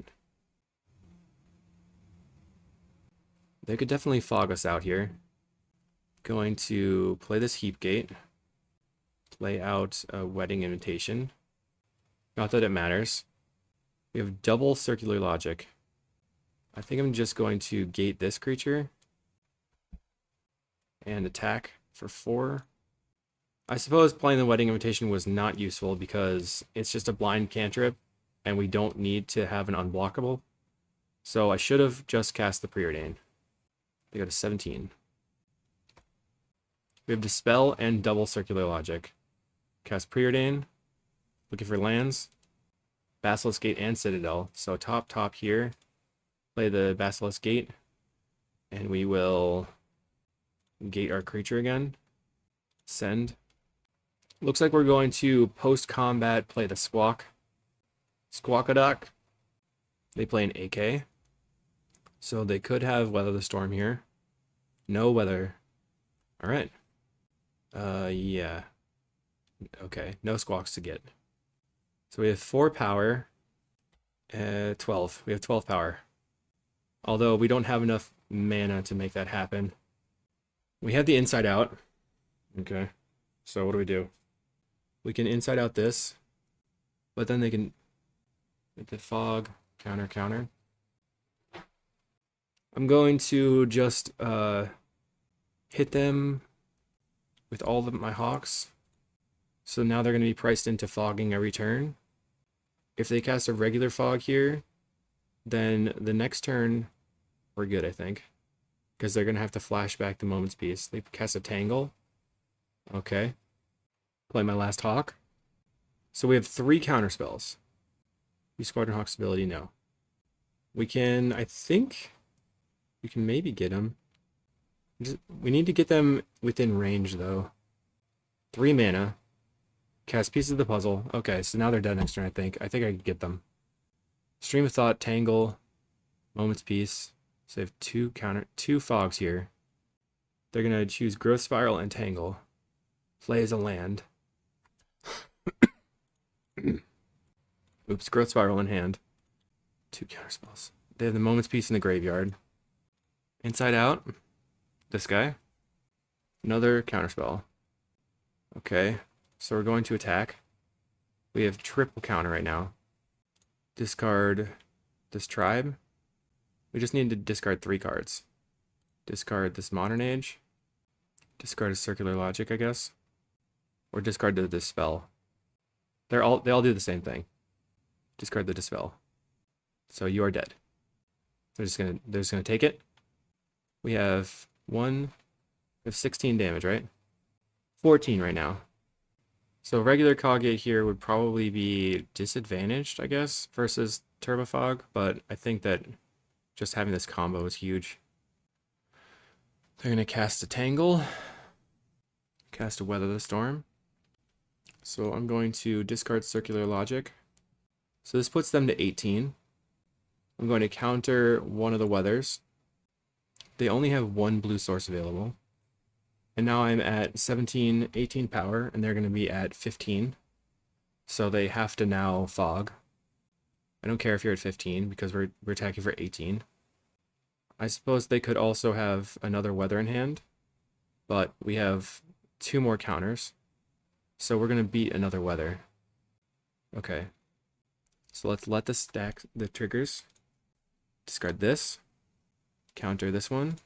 They could definitely fog us out here. Going to play this Heap Gate. Play out a Wedding Invitation. Not that it matters. We have double Circular Logic. I think I'm just going to gate this creature and attack for 4. I suppose playing the Wedding Invitation was not useful because it's just a blind cantrip and we don't need to have an unblockable. So I should have just cast the Preordain. They go to 17. We have Dispel and double Circular Logic. Cast Preordain. Looking for lands. Basilisk Gate and Citadel. So top here. Play the Basilisk Gate. And we will gate our creature again. Send. Looks like we're going to post-combat play the Squawk. Squawkaduck. They play an AK. So they could have Weather the Storm here. No weather. Alright. Yeah. Okay, no Squawks to get. So we have 4 power. 12. We have 12 power. Although we don't have enough mana to make that happen. We have the Inside Out. Okay. So what do we do? We can Inside Out this. But then they can get the Fog. Counter, counter. I'm going to just hit them with all of my Hawks. So now they're going to be priced into fogging every turn. If they cast a regular fog here, then the next turn we're good, I think. Because they're going to have to flash back the Moment's Peace. They cast a Tangle. Okay. Play my last Hawk. So we have 3 counterspells. Squadron Hawk's ability, no. We can, I think, we can maybe get them. We need to get them within range, though. 3 mana. Cast Pieces of the Puzzle. Okay, so now they're dead next turn, I think. I think I can get them. Stream of Thought, Tangle, Moment's Peace. So they have 2 fogs here. They're going to choose Growth Spiral and Tangle. Play as a land. Oops, Growth Spiral in hand. 2 counterspells. They have the Moment's Peace in the graveyard. Inside Out. This guy. Another counterspell. Okay, so we're going to attack. We have triple counter right now. Discard this Tribe. We just need to discard 3 cards. Discard this Modern Age. Discard a Circular Logic, I guess. Or discard this spell. They all do the same thing. Discard the Dispel. So you are dead. They're just gonna take it. We have 16 damage, right? 14 right now. So regular caw-gate here would probably be disadvantaged, I guess, versus Turbofog, but I think that just having this combo is huge. They're gonna cast a Tangle, cast a Weather the Storm. So I'm going to discard Circular Logic. So this puts them to 18. I'm going to counter one of the weathers. They only have one blue source available. And now I'm at 17, 18 power, and they're going to be at 15. So they have to now fog. I don't care if you're at 15 because we're attacking for 18. I suppose they could also have another weather in hand, but we have 2 more counters. So we're going to beat another weather. Okay. So let's let this stack the triggers. Discard this. Counter this one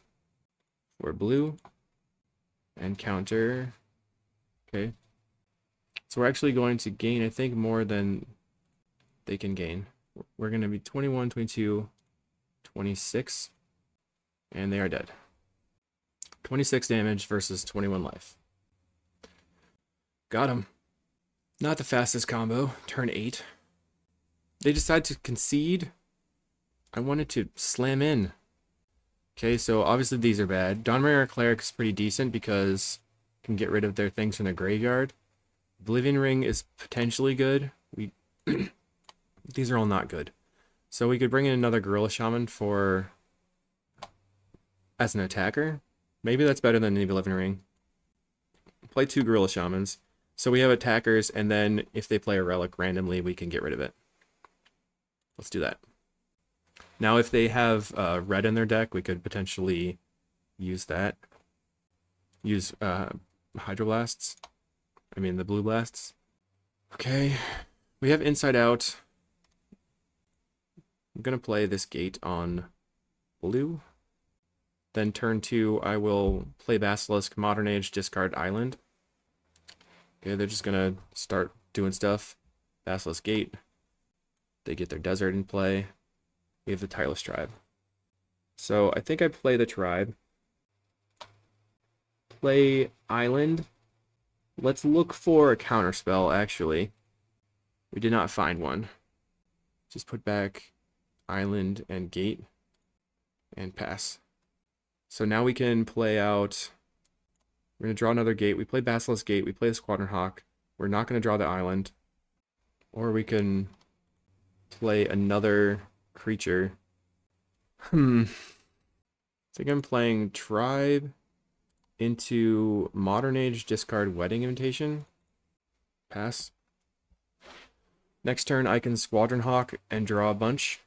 for blue. And counter. Okay. So we're actually going to gain, I think, more than they can gain. We're going to be 21, 22, 26. And they are dead. 26 damage versus 21 life. Got him. Not the fastest combo. Turn 8. They decide to concede. I wanted to slam in. Okay, so obviously these are bad. Dawnbringer Cleric is pretty decent because you can get rid of their things from the graveyard. Oblivion Ring is potentially good. These are all not good. So we could bring in another Gorilla Shaman for as an attacker. Maybe that's better than the Oblivion Ring. Play 2 Gorilla Shamans. So we have attackers, and then if they play a relic randomly, we can get rid of it. Let's do that. Now, if they have red in their deck, we could potentially use that. Use Hydroblasts. I mean, the Blue Blasts. Okay. We have Inside Out. I'm going to play this gate on blue. Then turn 2, I will play Basilisk, Modern Age, discard Island. Okay, they're just going to start doing stuff. Basilisk Gate. They get their Desert in play. We have the Tireless Tribe. So I think I play the Tribe. Play Island. Let's look for a counterspell, actually. We did not find one. Just put back Island and Gate. And pass. So now we can play out... We're going to draw another gate. We play Basilisk Gate. We play the Squadron Hawk. We're not going to draw the island. Or we can play another creature. I think I'm playing Tribe into Modern Age, discard Wedding Invitation. Pass. Next turn I can Squadron Hawk and draw a bunch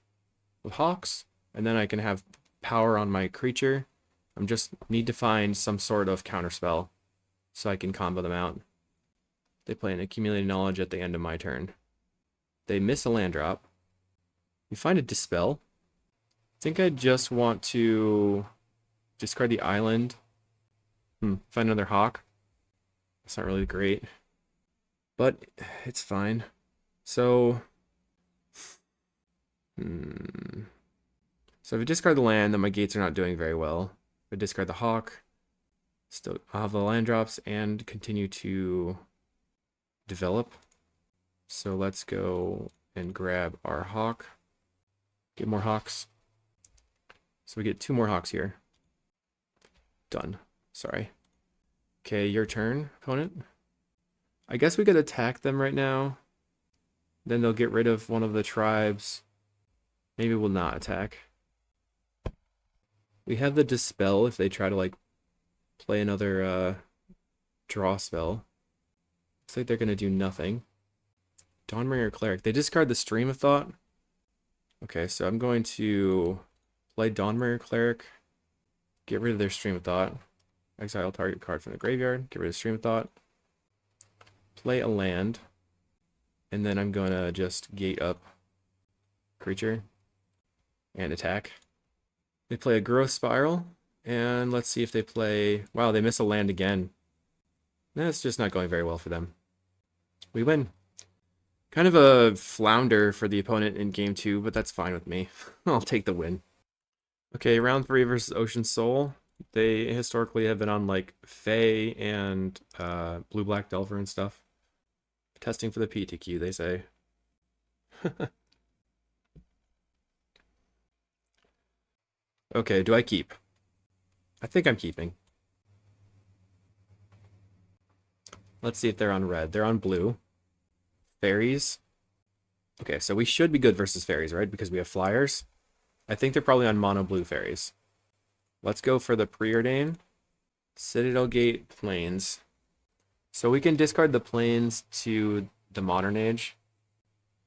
of hawks. And then I can have power on my creature. I just need to find some sort of counterspell so I can combo them out. They play an Accumulated Knowledge at the end of my turn. They miss a land drop. We find a Dispel. I think I just want to discard the island. Find another hawk. That's not really great. But it's fine. So... So if I discard the land, then my gates are not doing very well. If I discard the hawk, still I'll have the land drops and continue to develop. So let's go and grab our hawk. Get more hawks. So we get 2 more hawks here. Done. Sorry. Okay, your turn, opponent. I guess we could attack them right now. Then they'll get rid of one of the tribes. Maybe we'll not attack. We have the Dispel if they try to, like, play another draw spell. Looks like they're going to do nothing. Dawnbringer Cleric. They discard the Stream of Thought. Okay, so I'm going to play Dawnbringer Cleric. Get rid of their Stream of Thought. Exile target card from the graveyard. Get rid of Stream of Thought. Play a land. And then I'm going to just gate up creature and attack. They play a Growth Spiral. And let's see if they play... Wow, they miss a land again. That's just not going very well for them. We win. Kind of a flounder for the opponent in game 2, but that's fine with me. I'll take the win. Okay, round 3 versus Ocean Soul. They historically have been on like Fae and Blue Black Delver and stuff. Testing for the PTQ, they say. Okay, do I keep? I think I'm keeping. Let's see if they're on red. They're on blue. Fairies. Okay, so we should be good versus fairies, right? Because we have flyers. I think they're probably on mono blue fairies. Let's go for the preordain. Citadel Gate Plains. So we can discard the plains to the Modern Age.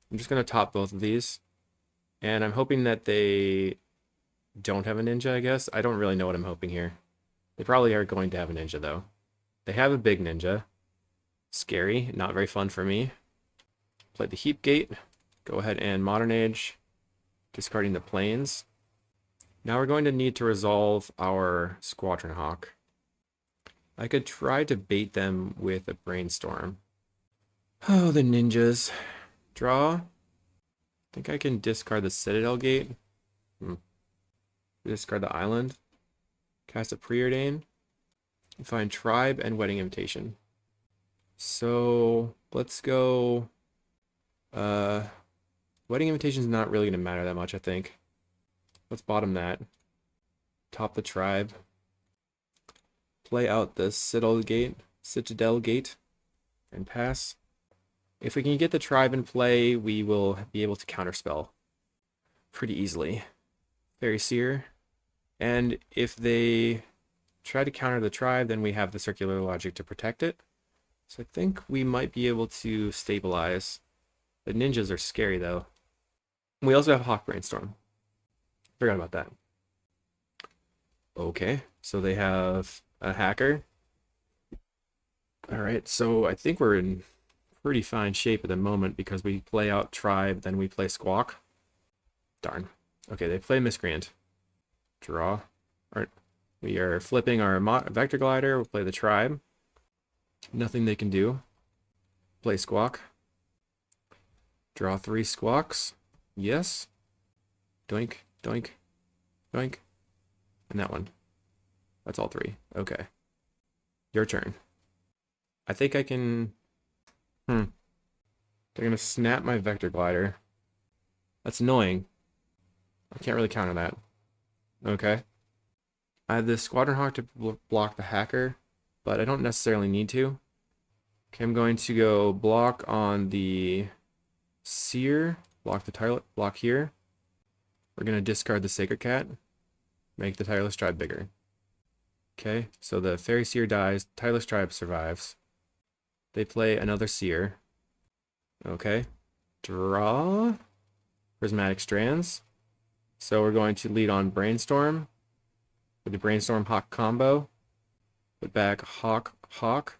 I'm just going to top both of these. And I'm hoping that they don't have a ninja, I guess. I don't really know what I'm hoping here. They probably are going to have a ninja, though. They have a big ninja. Scary, not very fun for me. Play the Heap Gate. Go ahead and Modern Age. Discarding the plains. Now we're going to need to resolve our Squadron Hawk. I could try to bait them with a Brainstorm. Oh, the ninjas. Draw. I think I can discard the Citadel Gate. Discard the island. Cast a Preordain. Find Tribe and Wedding Invitation. So let's go. Wedding Invitation is not really going to matter that much, I think. Let's bottom that. Top the Tribe. Play out the Citadel Gate, and pass. If we can get the Tribe in play, we will be able to counterspell pretty easily. Fairy Seer. And if they try to counter the Tribe, then we have the Circular Logic to protect it. So I think we might be able to stabilize. The ninjas are scary, though. We also have Hawk Brainstorm. Forgot about that. Okay, so they have a hacker. All right, so I think we're in pretty fine shape at the moment because we play out Tribe, then we play Squawk. Darn. Okay, they play Miscreant. Draw. All right, we are flipping our Vector Glider. We'll play the Tribe. Nothing they can do. Play Squawk. Draw 3 Squawks. Yes. Doink, doink, doink. And that one. That's all 3. Okay. Your turn. I think I can... They're going to snap my Vector Glider. That's annoying. I can't really counter that. Okay. I have this Squadron Hawk to block the hacker, but I don't necessarily need to. Okay, I'm going to go block on the Seer. Block the Tireless. Block here. We're going to discard the Sacred Cat. Make the Tireless Tribe bigger. Okay, so the Fairy Seer dies. Tireless Tribe survives. They play another Seer. Okay. Draw. Prismatic Strands. So we're going to lead on Brainstorm. With the Brainstorm Hawk combo. Put back Hawk, Hawk.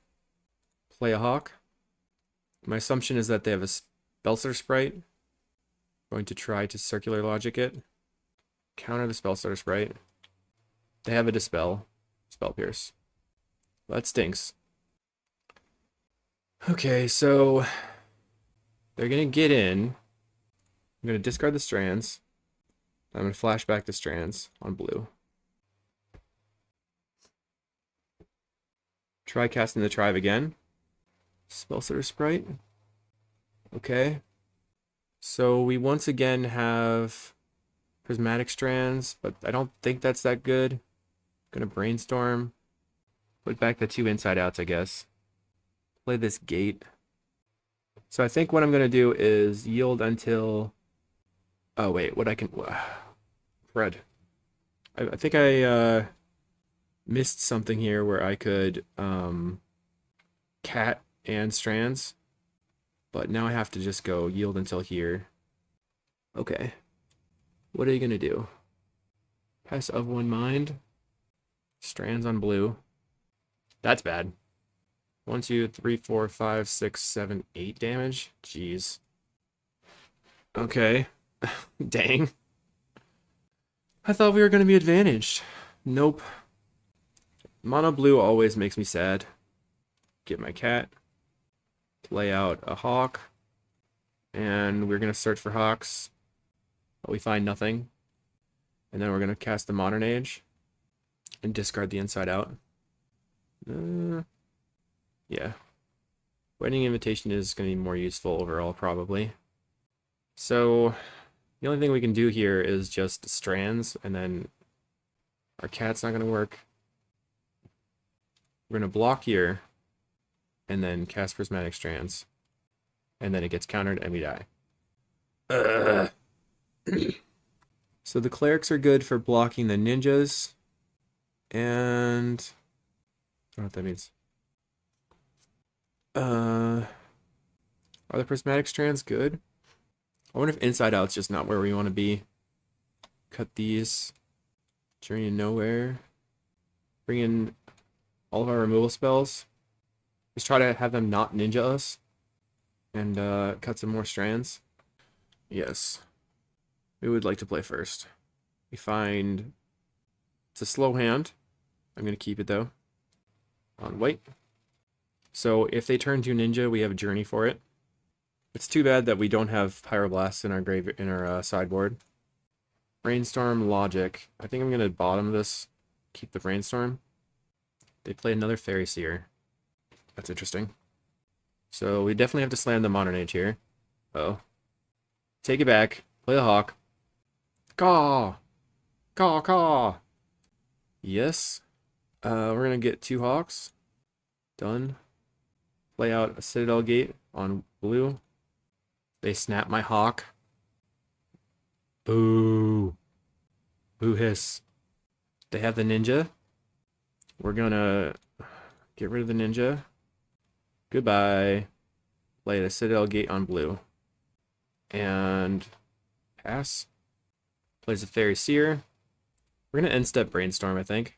Play a Hawk. My assumption is that they have a Spellstutter Sprite. Going to try to Circular Logic it. Counter the Spellstutter Sprite. They have a Dispel. Spell Pierce. That stinks. Okay, so they're going to get in. I'm going to discard the Strands. I'm going to flash back the Strands on blue. Try casting the Tribe again. Spellstutter Sprite. Okay. So we once again have Prismatic Strands, but I don't think that's that good. Gonna Brainstorm. Put back the 2 Inside Outs, I guess. Play this Gate. So I think what I'm gonna do is yield until... Oh wait, what I can... Fred. I think I missed something here where I could Cat and Strands. But now I have to just go yield until here. Okay. What are you gonna do? Pass of one mind. Strands on blue. That's bad. 1, 2, 3, 4, 5, 6, 7, 8 damage. Jeez. Okay. Dang. I thought we were gonna be advantaged. Nope. Mono blue always makes me sad. Get my cat. Play out a hawk. And we're going to search for hawks, but we find nothing. And then we're going to cast the Modern Age and discard the Inside Out. Yeah. Wedding Invitation is going to be more useful overall, probably. So, the only thing we can do here is just strands, and then our cat's not going to work. We're going to block here, and then cast Prismatic Strands. And then it gets countered, and we die. So the clerics are good for blocking the ninjas, and I don't know what that means. Are the Prismatic Strands good? I wonder if Inside Out's just not where we want to be. Cut these. Journey to Nowhere. Bring in all of our removal spells. Just try to have them not ninja us. And cut some more strands. Yes. We would like to play first. We find... It's a slow hand. I'm going to keep it though. On white. So if they turn to ninja, we have a journey for it. It's too bad that we don't have Pyroblast in our sideboard. Brainstorm, Logic. I think I'm gonna bottom this. Keep the Brainstorm. They play another Fairy Seer. That's interesting. So we definitely have to slam the Modern Age here. Uh-oh. Take it back. Play the Hawk. Caw! Caw, caw! Yes. We're gonna get 2 Hawks. Done. Play out a Citadel Gate on blue. They snap my Hawk. Boo. Boo hiss. They have the ninja. We're gonna get rid of the ninja. Goodbye. Play the Citadel Gate on blue. And pass. Plays a Fairy Seer. We're gonna end step Brainstorm, I think.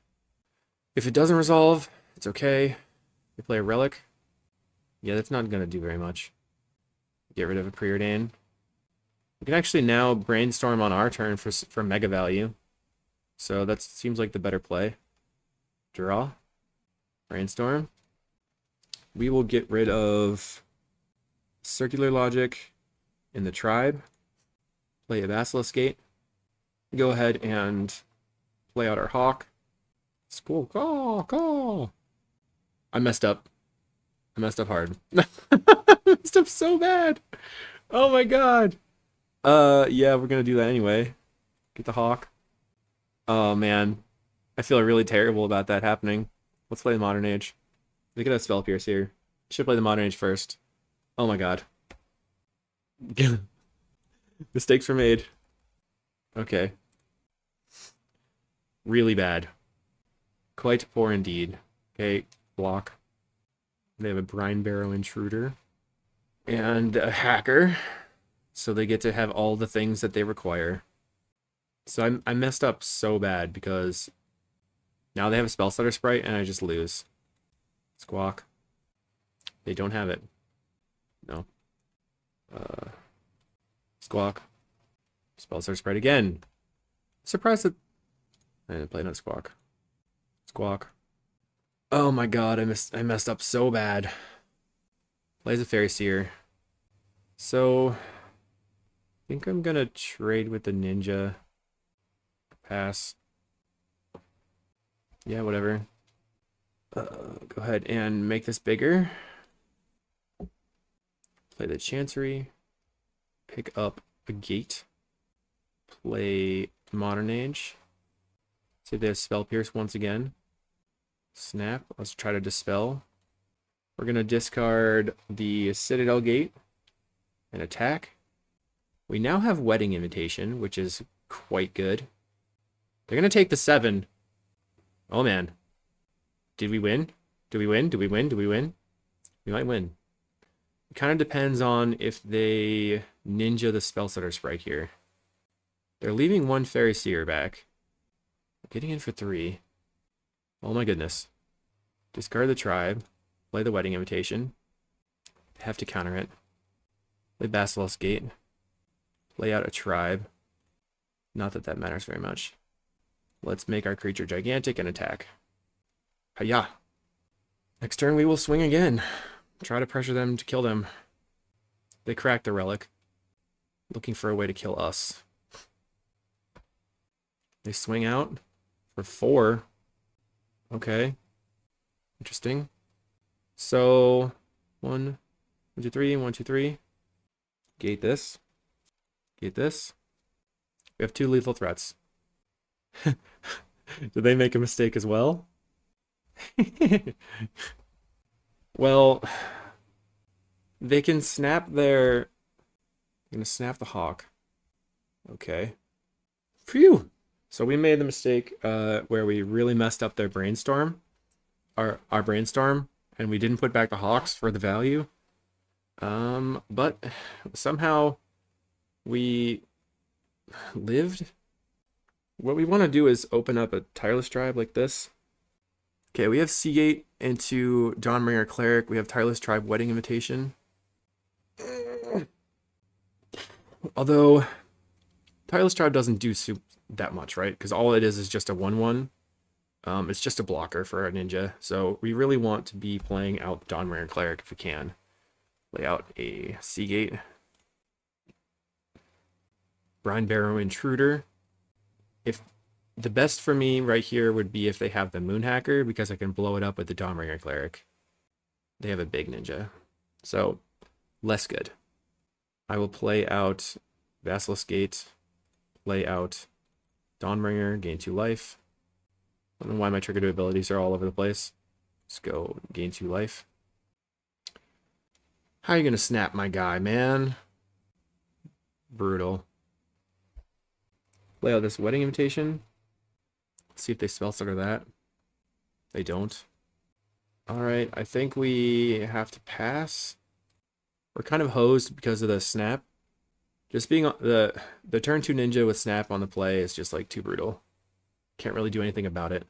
If it doesn't resolve, it's okay. We play a Relic. Yeah, that's not gonna do very much. Get rid of a Preordain. We can actually now Brainstorm on our turn for mega value. So that seems like the better play. Draw. Brainstorm. We will get rid of Circular Logic in the Tribe. Play a Basilisk Gate. Go ahead and play out our Hawk. School. Call. Call. I messed up. I messed up hard. I messed up so bad. Oh my god. Yeah, we're gonna do that anyway. Get the Hawk. Oh man. I feel really terrible about that happening. Let's play the Modern Age. We could have Spell Pierce here. Should play the Modern Age first. Oh my god. Mistakes were made. Okay. Really bad. Quite poor indeed. Okay, block. They have a Brine Barrow Intruder. And a Hacker. So they get to have all the things that they require. So I messed up so bad because now they have a Spell Stutter Sprite and I just lose. Squawk. They don't have it. No. Squawk. Spell Stutter Sprite again. Surprised that I didn't play no Squawk. Squawk. Oh my god, I messed up so bad. Plays a Fairy Seer. So I think I'm gonna trade with the ninja. Pass. Yeah, whatever. Go ahead and make this bigger. Play the Chancery. Pick up a Gate. Play Modern Age. See if they have Spell Pierce once again. Snap. Let's try to dispel. We're going to discard the Citadel Gate and attack. We now have Wedding Invitation, which is quite good. They're going to take the 7. Oh man. Did we win? Do we win? Do we win? Do we win? We might win. It kind of depends on if they ninja the Spell Stutter Sprite here. They're leaving 1 Fairy Seer back. Getting in for 3. Oh my goodness. Discard the Tribe. Play the Wedding Invitation. Have to counter it. Play Basilisk Gate. Play out a Tribe. Not that that matters very much. Let's make our creature gigantic and attack. Hiya! Next turn we will swing again. Try to pressure them to kill them. They cracked the Relic. looking for a way to kill us. They swing out for 4. Okay. Interesting. So 1, 1, 2, 3, 1, 2, 3. Gate this. Gate this. We have 2 lethal threats. Did they make a mistake as well? Well, they can snap their... I'm gonna snap the hawk. Okay. Phew! So we made the mistake where we really messed up their brainstorm. Our brainstorm, and we didn't put back the hawks for the value. But somehow we lived. What we want to do is open up a Tireless tribe like this. Okay, we have Seagate into Dawnbringer Cleric. We have Tireless Tribe Wedding Invitation. Although Tireless Tribe doesn't do that much, right? Because all it is just a 1/1. It's just a blocker for a ninja. So we really want to be playing out Dawnbringer Cleric if we can. Lay out a Seagate. Brine Barrow Intruder. If the best for me right here would be if they have the Moonhacker, because I can blow it up with the Dawnbringer Cleric. They have a big ninja. So, less good. I will play out Basilisk Gate, play out Dawnbringer, gain 2 life. I don't know why my trigger 2 abilities are all over the place. Let's go gain 2 life. How are you gonna snap my guy, man? Brutal. Play out this Wedding Invitation. See if they spell stutter that. They don't. Alright, I think we have to pass. We're kind of hosed because of the snap. Just being the turn 2 ninja with snap on the play is just like too brutal. Can't really do anything about it.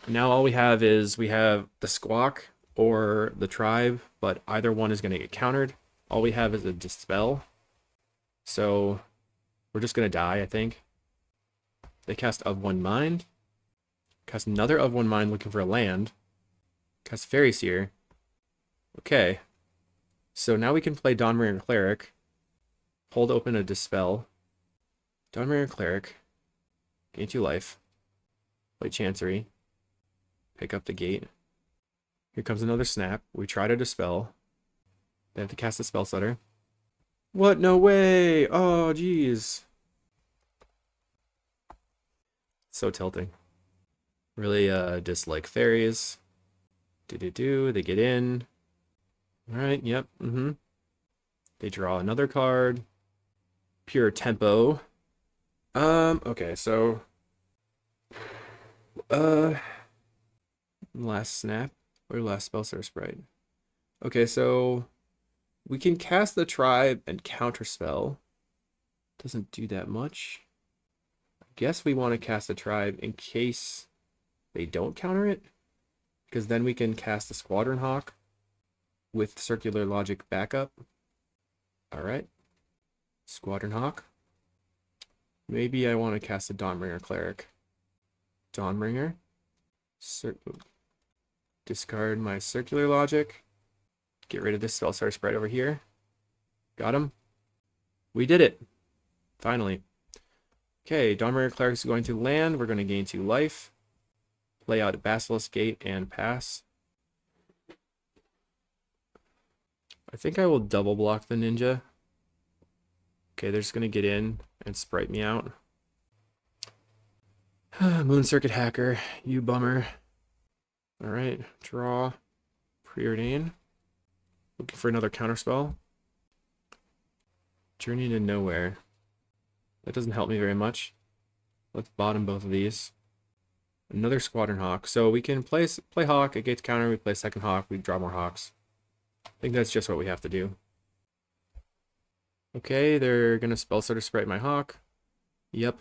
Now all we have is we have the squawk or the tribe, but either one is going to get countered. All we have is a dispel. So we're just going to die, I think. They cast Of One Mind. Cast another Of One Mind looking for a land. Cast Fairy Seer. Okay. So now we can play Dawnbringer Cleric. Hold open a Dispel. Dawnbringer Cleric. Gain 2 life. Play Chancery. Pick up the gate. Here comes another snap. We try to Dispel. They have to cast a Spell Stutter. What? No way! Oh, jeez. So tilting. Really dislike fairies. They get in. Alright, yep, They draw another card. Pure tempo. Okay, so last snap or last spell source sprite. Okay, so we can cast the tribe and counterspell. Doesn't do that much. I guess we want to cast the tribe in case they don't counter it, because then we can cast the Squadron Hawk with Circular Logic backup. Alright. Squadron Hawk. Maybe I want to cast a Dawnbringer Cleric. Dawnbringer. Discard my Circular Logic. Get rid of this Spellstar sprite over here. Got him. We did it. Finally. Okay, Dawnbringer Cleric is going to land. We're going to gain 2 life. Play out a Basilisk Gate and pass. I think I will double block the ninja. Okay, they're just going to get in and sprite me out. Moon Circuit Hacker, you bummer. Alright, draw. Preordain. Looking for another counterspell. Journey to Nowhere. That doesn't help me very much. Let's bottom both of these. Another Squadron Hawk. So we can play Hawk, it gets counter, we play second Hawk, we draw more Hawks. I think that's just what we have to do. Okay, they're gonna spell stutter sprite my Hawk. Yep.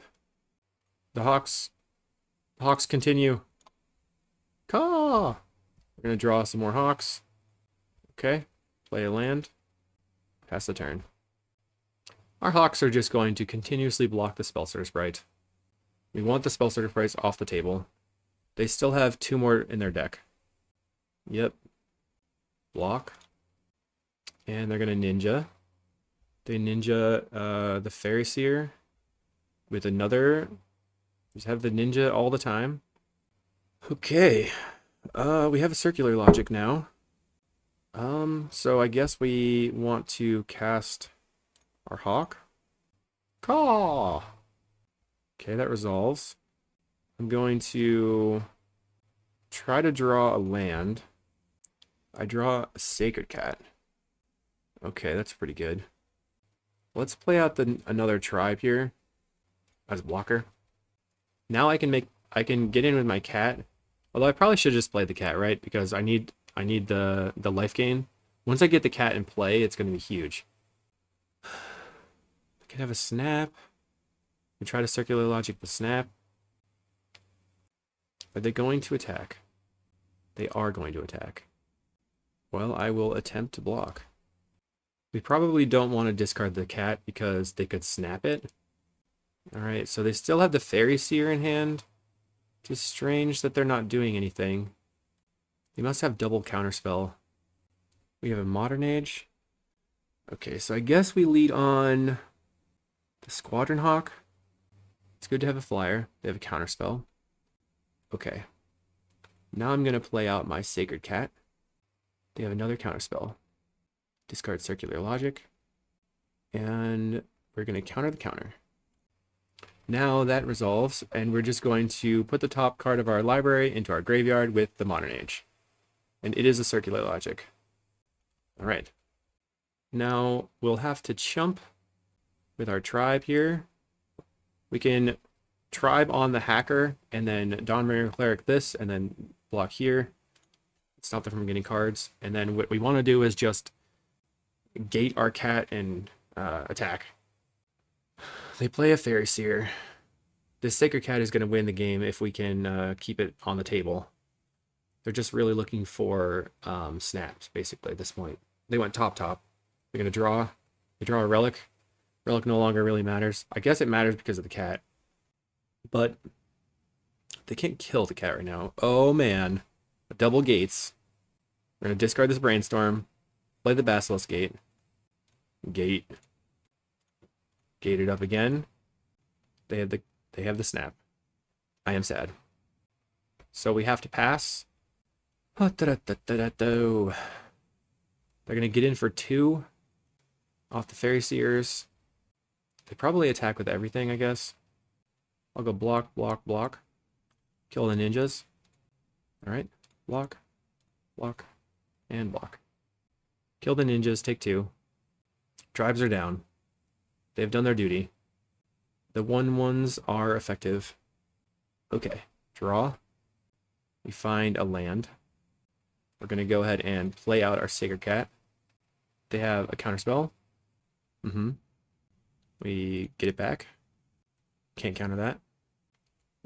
The Hawks continue. Caw! We're gonna draw some more Hawks. Okay, play a land. Pass the turn. Our Hawks are just going to continuously block the spell stutter sprite. We want the spell stutter sprites off the table. They still have 2 more in their deck. Yep. Block. And they're gonna ninja. They ninja the Fairy Seer with another. Just have the ninja all the time. Okay. We have a circular logic now. So I guess we want to cast our hawk. Caw! Okay, that resolves. I'm going to try to draw a land. I draw a Sacred Cat. Okay, that's pretty good. Let's play out another tribe here as a blocker. Now I can get in with my cat. Although I probably should just play the cat, right? Because I need the life gain. Once I get the cat in play, it's going to be huge. I could have a snap. We try to circular logic the snap. Are they going to attack? They are going to attack. Well, I will attempt to block. We probably don't want to discard the cat because they could snap it. Alright, so they still have the Fairy Seer in hand. Just strange that they're not doing anything. They must have double counterspell. We have a Modern Age. Okay, so I guess we lead on the Squadron Hawk. It's good to have a flyer. They have a counterspell. Okay. Now I'm going to play out my Sacred Cat. They have another counterspell. Discard Circular Logic. And we're going to counter the counter. Now that resolves, and we're just going to put the top card of our library into our graveyard with the Modern Age. And it is a circular logic. Alright. Now we'll have to chump with our tribe here. We can tribe on the hacker, and then Dawnbringer Cleric this, and then block here. Stop them from getting cards. And then what we want to do is just gate our cat and attack. They play a Fairy Seer. This Sacred Cat is going to win the game if we can keep it on the table. They're just really looking for snaps, basically, at this point. They went top. They're going to draw. They draw a Relic. Relic no longer really matters. I guess it matters because of the cat. But they can't kill the cat right now. Oh, man. Double gates. We're going to discard this Brainstorm. Play the Basilisk Gate. Gate. Gate it up again. They have the snap. I am sad. So we have to pass. They're going to get in for 2 off the Fairy Seers. They probably attack with everything, I guess. I'll go block. Kill the ninjas. Alright. Block, and block. Kill the ninjas, take 2. Tribes are down. They've done their duty. The 1/1s are effective. Okay, draw. We find a land. We're going to go ahead and play out our Sacred Cat. They have a counterspell. We get it back. Can't counter that.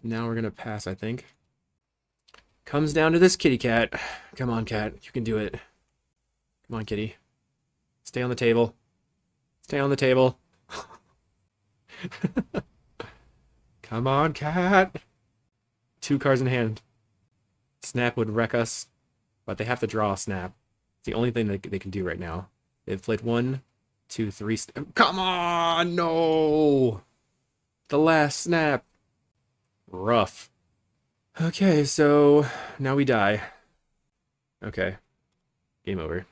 Now we're going to pass, I think. Comes down to this kitty cat. Come on, cat. You can do it. Come on, kitty. Stay on the table. Stay on the table. Come on, cat. 2 cards in hand. Snap would wreck us, but they have to draw a snap. It's the only thing they can do right now. They've played 1, 2, 3. Come on, no! The last snap. Rough. Okay, so now we die. Okay. Game over.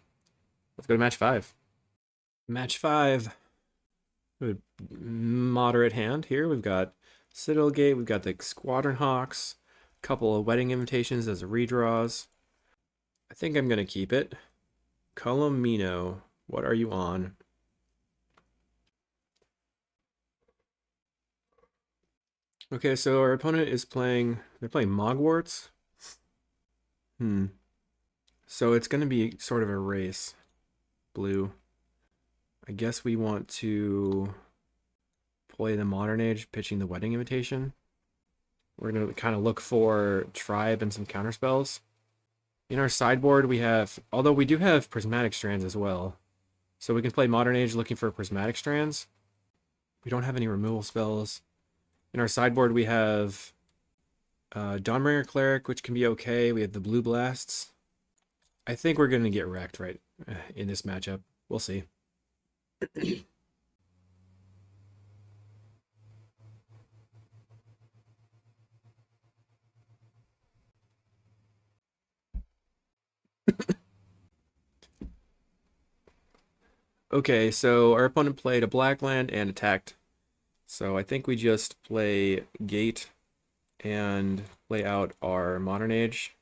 Let's go to match 5. Match 5. Moderate hand here. We've got Citadel Gate. We've got the Squadron Hawks. A couple of Wedding Invitations as redraws. I think I'm going to keep it. Colomino. What are you on? Okay, so our opponent is playing... They're playing Mogwarts. So it's going to be sort of a race. Blue. I guess we want to play the Modern Age, pitching the Wedding Invitation. We're going to kind of look for Tribe and some counterspells. In our sideboard, we have... Although we do have Prismatic Strands as well. So we can play Modern Age looking for Prismatic Strands. We don't have any removal spells. In our sideboard, we have Dawnbringer Cleric, which can be okay. We have the Blue Blasts. I think we're going to get wrecked right in this matchup. We'll see. Okay, so our opponent played a black land and attacked. So I think we just play gate and play out our Modern Age.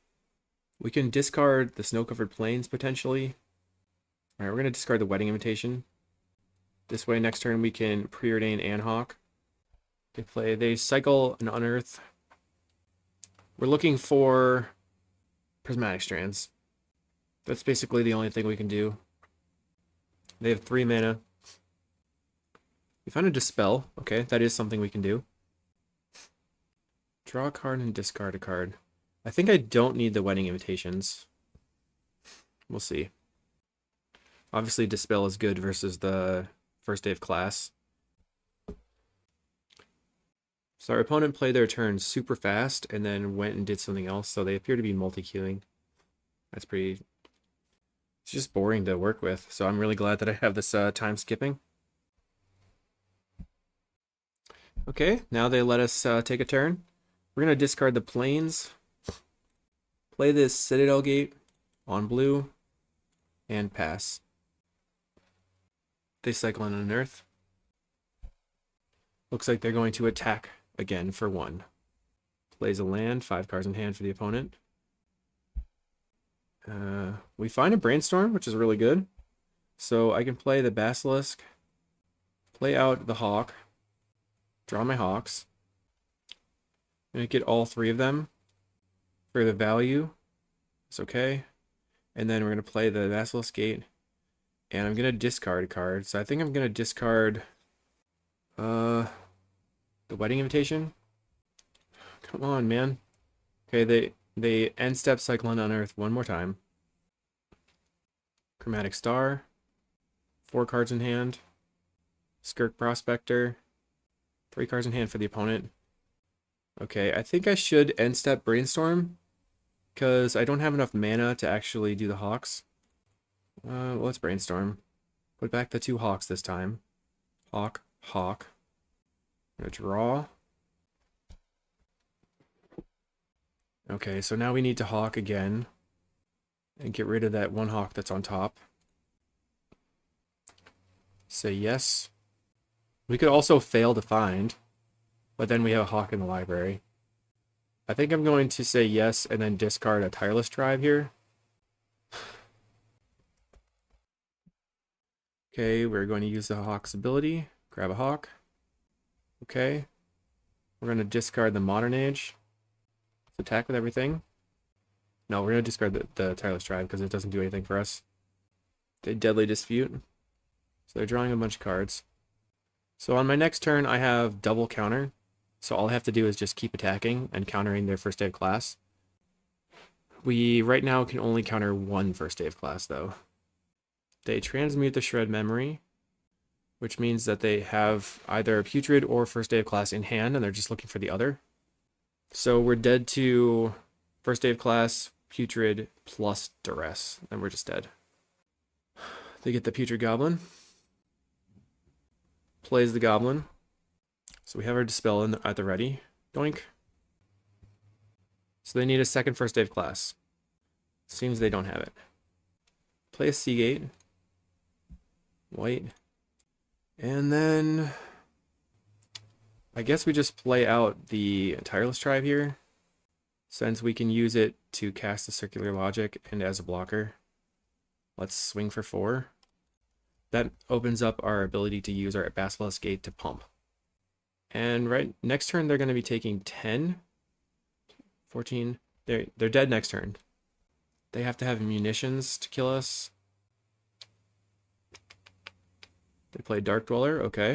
We can discard the snow-covered plains potentially. All right, we're going to discard the Wedding Invitation. This way, next turn we can preordain and hawk. They cycle an unearth. We're looking for prismatic strands. That's basically the only thing we can do. They have 3 mana. We found a dispel. Okay, that is something we can do. Draw a card and discard a card. I think I don't need the Wedding Invitations. We'll see. Obviously, dispel is good versus the first day of class. So our opponent played their turn super fast and then went and did something else. So they appear to be multi-queuing. That's pretty... It's just boring to work with. So I'm really glad that I have this time skipping. Okay, now they let us take a turn. We're going to discard the plains. Play this Citadel Gate on blue. And pass. They cycle in an earth. Looks like they're going to attack again for 1. Plays a land, 5 cards in hand for the opponent. We find a brainstorm, which is really good. So I can play the basilisk, play out the hawk, draw my hawks. I'm going to get all 3 of them for the value. It's okay. And then we're going to play the basilisk gate. And I'm going to discard a card. So I think I'm going to discard the Wedding Invitation. Come on, man. Okay, they end step cycle and unearth 1 more time. Chromatic Star. 4 cards in hand. Skirk Prospector. 3 cards in hand for the opponent. Okay, I think I should end step Brainstorm because I don't have enough mana to actually do the hawks. Well, let's brainstorm. Put back the 2 hawks this time. Hawk, hawk. I'm gonna draw. Okay, so now we need to hawk again and get rid of that 1 hawk that's on top. Say yes. We could also fail to find, but then we have a hawk in the library. I think I'm going to say yes and then discard a Tireless tribe here. Okay, we're going to use the hawk's ability. Grab a hawk. Okay. We're going to discard the Modern Age. Let's attack with everything. No, we're going to discard the Tireless tribe because it doesn't do anything for us. They Deadly Dispute. So they're drawing a bunch of cards. So on my next turn, I have double counter. So all I have to do is just keep attacking and countering their first day of class. We right now can only counter 1 first day of class, though. They transmute the Shred Memory, which means that they have either Putrid or first day of class in hand, and they're just looking for the other. So we're dead to first day of class, Putrid, plus Duress, and we're just dead. They get the Putrid Goblin. Plays the Goblin. So we have our Dispel at the ready. Doink. So they need a second first day of class. Seems they don't have it. Play a Seagate. White. And then I guess we just play out the Tireless tribe here, since we can use it to cast the Circular Logic and as a blocker. Let's swing for 4. That opens up our ability to use our Basilisk Gate to pump. And right next turn they're going to be taking 10, 14. They're dead next turn. They have to have munitions to kill us. They play Dark Dweller, okay.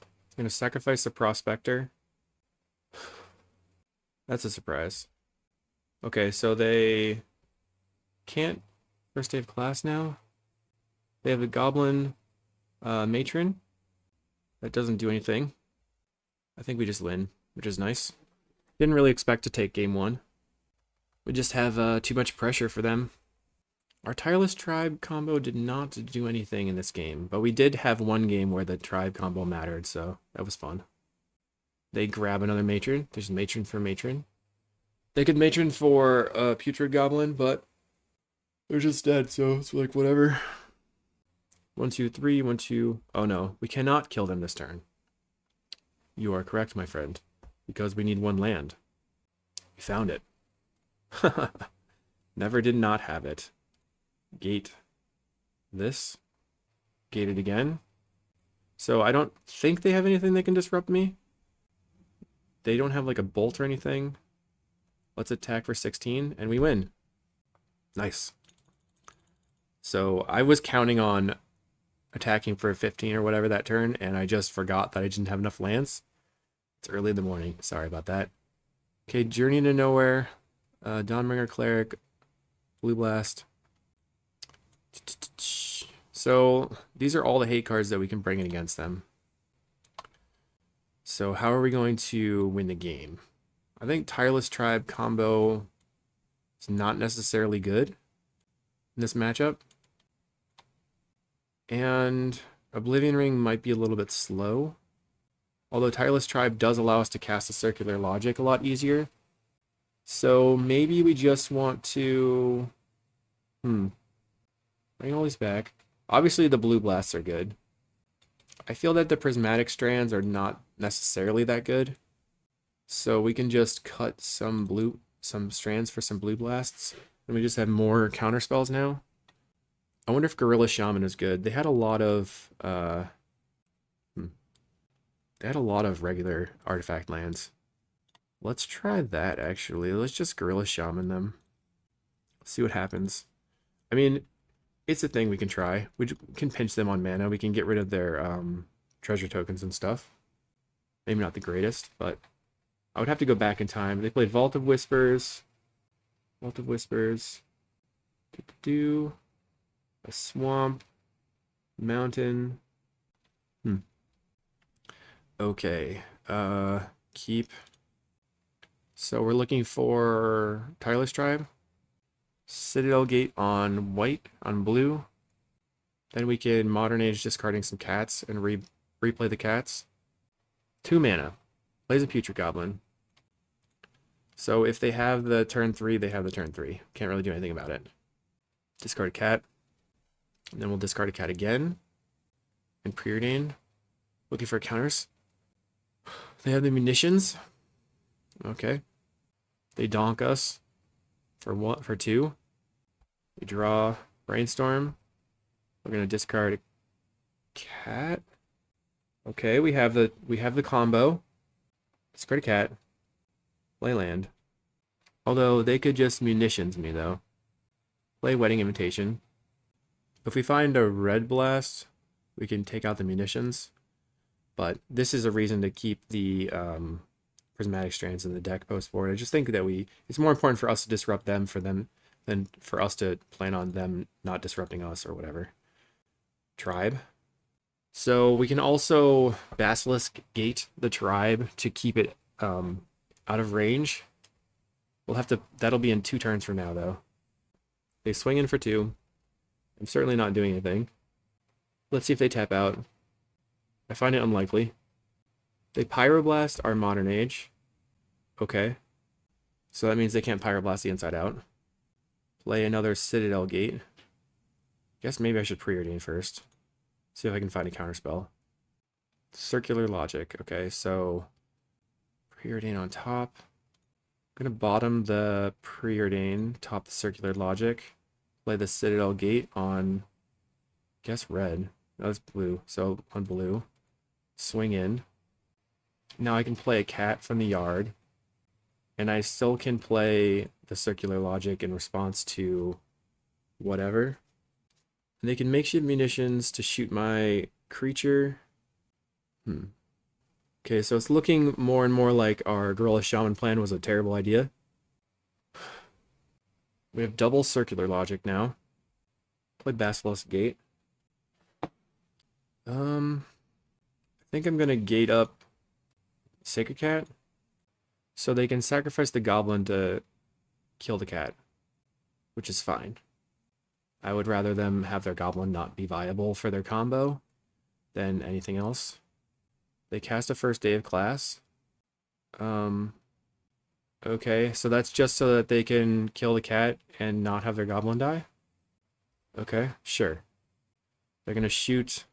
I'm going to sacrifice the Prospector. That's a surprise. Okay, so they can't first day of class now. They have a Goblin Matron. That doesn't do anything. I think we just win, which is nice. Didn't really expect to take game 1. We just have too much pressure for them. Our Tireless Tribe combo did not do anything in this game, but we did have 1 game where the Tribe combo mattered, so that was fun. They grab another Matron. There's Matron for Matron. They could Matron for Putrid Goblin, but They're just dead, so it's like whatever. 1, 2, 3, 1, 2. Oh no, we cannot kill them this turn. You are correct, my friend, because we need 1 land. We found it. Never did not have it. Gate this. Gate it again. So I don't think they have anything that can disrupt me. They don't have like a bolt or anything. Let's attack for 16 and we win. Nice. So I was counting on attacking for 15 or whatever that turn, and I just forgot that I didn't have enough lands. It's early in the morning. Sorry about that. Okay, Journey to Nowhere. Dawnbringer Cleric. Blue Blast. So these are all the hate cards that we can bring in against them. So how are we going to win the game? I think Tireless Tribe combo is not necessarily good in this matchup. And Oblivion Ring might be a little bit slow. Although Tireless Tribe does allow us to cast a Circular Logic a lot easier. So maybe we just want to... bring all these back. Obviously the Blue Blasts are good. I feel that the Prismatic Strands are not necessarily that good. So we can just cut some strands for some Blue Blasts. And we just have more counter spells now. I wonder if Gorilla Shaman is good. They had a lot of regular artifact lands. Let's try that actually. Let's just Gorilla Shaman them. See what happens. I mean, it's a thing we can try. We can pinch them on mana. We can get rid of their treasure tokens and stuff. Maybe not the greatest, but I would have to go back in time. They played Vault of Whispers. Vault of Whispers. A swamp. Mountain. Okay. Keep. So we're looking for Tireless Tribe. Citadel Gate on white, on blue. Then we can Modern Age discarding some cats and replay the cats. 2 mana. Plays a Putrid Goblin. So if they have the turn 3, they have the turn 3. Can't really do anything about it. Discard a cat. And then we'll discard a cat again. And preordain. Looking for counters. They have the munitions. Okay. They donk us for 2. We draw Brainstorm. We're gonna discard a cat. Okay, we have the combo. Discard a cat. Play land. Although they could just munitions me though. Play Wedding Invitation. If we find a red blast, we can take out the munitions. But this is a reason to keep the Prismatic Strands in the deck post forward. I just think that it's more important for us to disrupt them than for us to plan on them not disrupting us or whatever. Tribe. So we can also Basilisk Gate the Tribe to keep it out of range. That'll be in 2 turns from now though. They swing in for 2. I'm certainly not doing anything. Let's see if they tap out. I find it unlikely. They Pyroblast our Modern Age. Okay. So that means they can't Pyroblast the inside out. Play another Citadel Gate. Guess maybe I should preordain first. See if I can find a counterspell. Circular Logic. Okay, so preordain on top. I'm gonna bottom the preordain, top the Circular Logic. Play the Citadel Gate on, guess red. No, that's blue. So on blue. Swing in. Now I can play a cat from the yard. And I still can play the Circular Logic in response to whatever. And they can makeshift munitions to shoot my creature. Okay, so it's looking more and more like our Gorilla Shaman plan was a terrible idea. We have double Circular Logic now. Play Basilisk Gate. I think I'm gonna gate up Sacred Cat. So they can sacrifice the Goblin to kill the cat, which is fine. I would rather them have their Goblin not be viable for their combo than anything else. They cast a First Day of Class. Okay, so that's just so that they can kill the cat and not have their Goblin die? Okay, sure. They're gonna shoot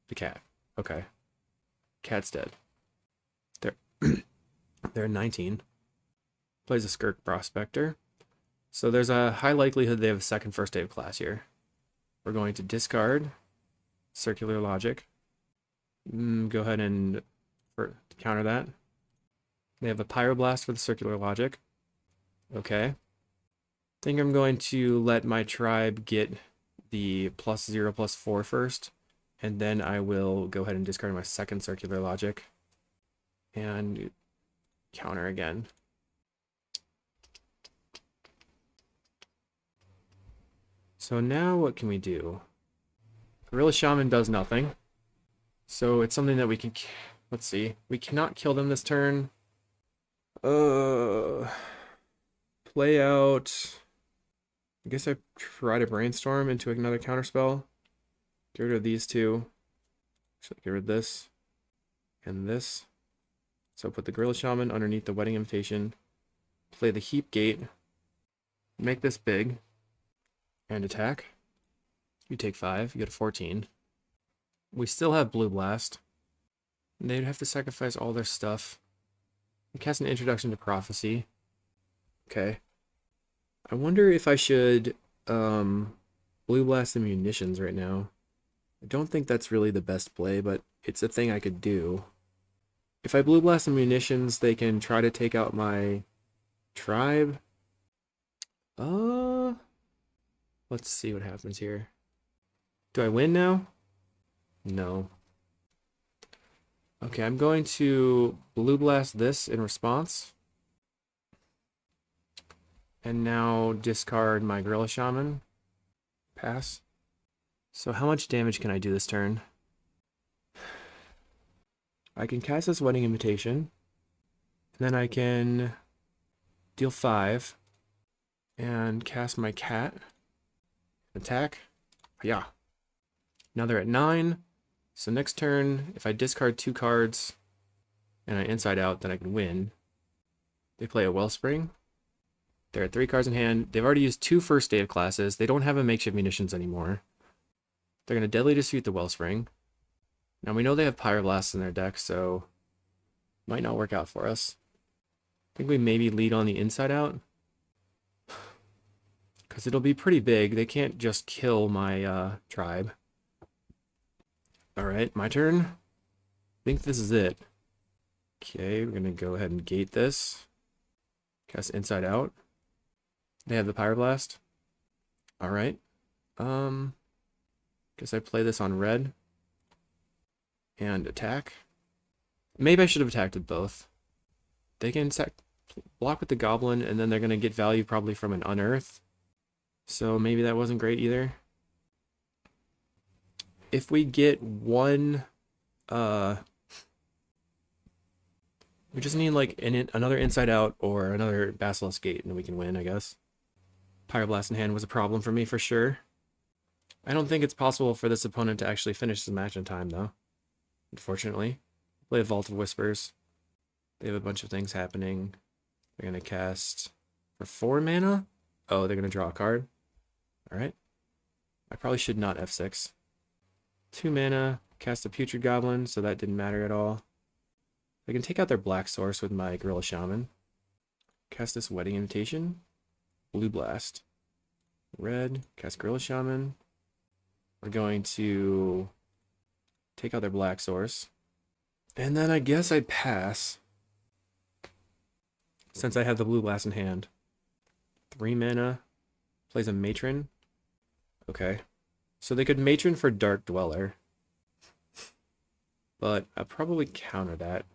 the cat. Okay. Cat's dead. They're they're 19. Plays a Skirk Prospector. So there's a high likelihood they have a second first day of class here. We're going to discard Circular Logic. Go ahead and counter that. They have a Pyroblast for the Circular Logic. Okay. I think I'm going to let my tribe get the +0/+4 first, and then I will go ahead and discard my second Circular Logic and counter again. So now what can we do? Gorilla Shaman does nothing. So it's something that we can... Let's see. We cannot kill them this turn. Play out... I guess I try to brainstorm into another counterspell. Get rid of these two. Actually, get rid of this. And this. So put the Gorilla Shaman underneath the Wedding Invitation. Play the Heap Gate. Make this big. And attack. You take 5. You get a 14. We still have Blue Blast. They'd have to sacrifice all their stuff. We cast an Introduction to Prophecy. Okay. I wonder if I should Blue Blast the munitions right now. I don't think that's really the best play, but it's a thing I could do. If I Blue Blast the munitions, they can try to take out my tribe. Let's see what happens here. Do I win now? No. Okay, I'm going to Blue Blast this in response. And now discard my Gorilla Shaman. Pass. So how much damage can I do this turn? I can cast this Wedding Invitation. And then I can deal 5. And cast my cat. Attack. Yeah. Now they're at 9. So next turn, if I discard 2 cards and I inside out, then I can win. They play a Wellspring. They're at 3 cards in hand. They've already used 2 first day of classes. They don't have a makeshift munitions anymore. They're going to Deadly Dispute the Wellspring. Now we know they have Pyroblasts in their deck, so might not work out for us. I think we maybe lead on the inside out. Because it'll be pretty big. They can't just kill my tribe. Alright, my turn. I think this is it. Okay, we're going to go ahead and gate this. Cast Inside Out. They have the Pyroblast. Alright. Guess I play this on red. And attack. Maybe I should have attacked with both. They can block with the Goblin, and then they're going to get value probably from an Unearth. So maybe that wasn't great either. If we get one, we just need like another Inside Out or another Basilisk Gate, and we can win, I guess. Pyroblast in hand was a problem for me for sure. I don't think it's possible for this opponent to actually finish the match in time, though. Unfortunately. Play a Vault of Whispers. They have a bunch of things happening. They're going to cast for 4 mana. Oh, they're going to draw a card. Alright. I probably should not F6. 2 mana, cast a Putrid Goblin, so that didn't matter at all. I can take out their black source with my Gorilla Shaman. Cast this Wedding Invitation. Blue Blast. Red, cast Gorilla Shaman. We're going to take out their black source. And then I guess I'd pass. Since I have the Blue Blast in hand. 3 mana. Plays a Matron. Okay. So they could Matron for Dark Dweller. But I'll probably counter that.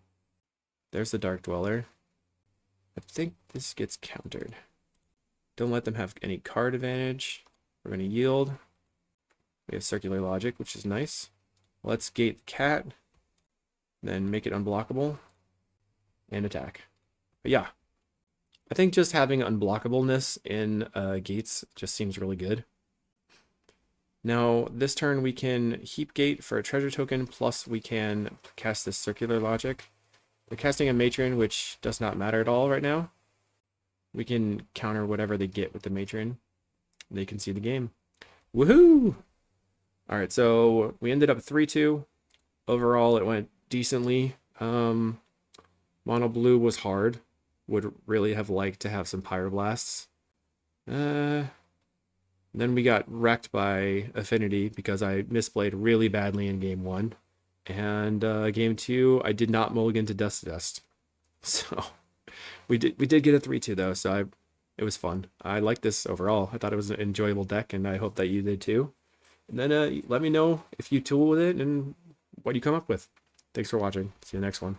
There's the Dark Dweller. I think this gets countered. Don't let them have any card advantage. We're going to yield. We have Circular Logic, which is nice. Let's gate the cat. Then make it unblockable. And attack. But yeah. I think just having unblockableness in gates just seems really good. Now, this turn we can Heap Gate for a treasure token, plus we can cast this Circular Logic. We're casting a Matron, which does not matter at all right now. We can counter whatever they get with the Matron. They can see the game. Woohoo! All right, so we ended up 3-2. Overall, it went decently. Mono blue was hard. Would really have liked to have some pyroblasts. Then we got wrecked by Affinity because I misplayed really badly in game 1. And game 2, I did not mulligan to Dust to Dust. So we did get a 3-2 though, so it was fun. I liked this overall. I thought it was an enjoyable deck, and I hope that you did too. And then let me know if you tool with it and what you come up with. Thanks for watching. See you next one.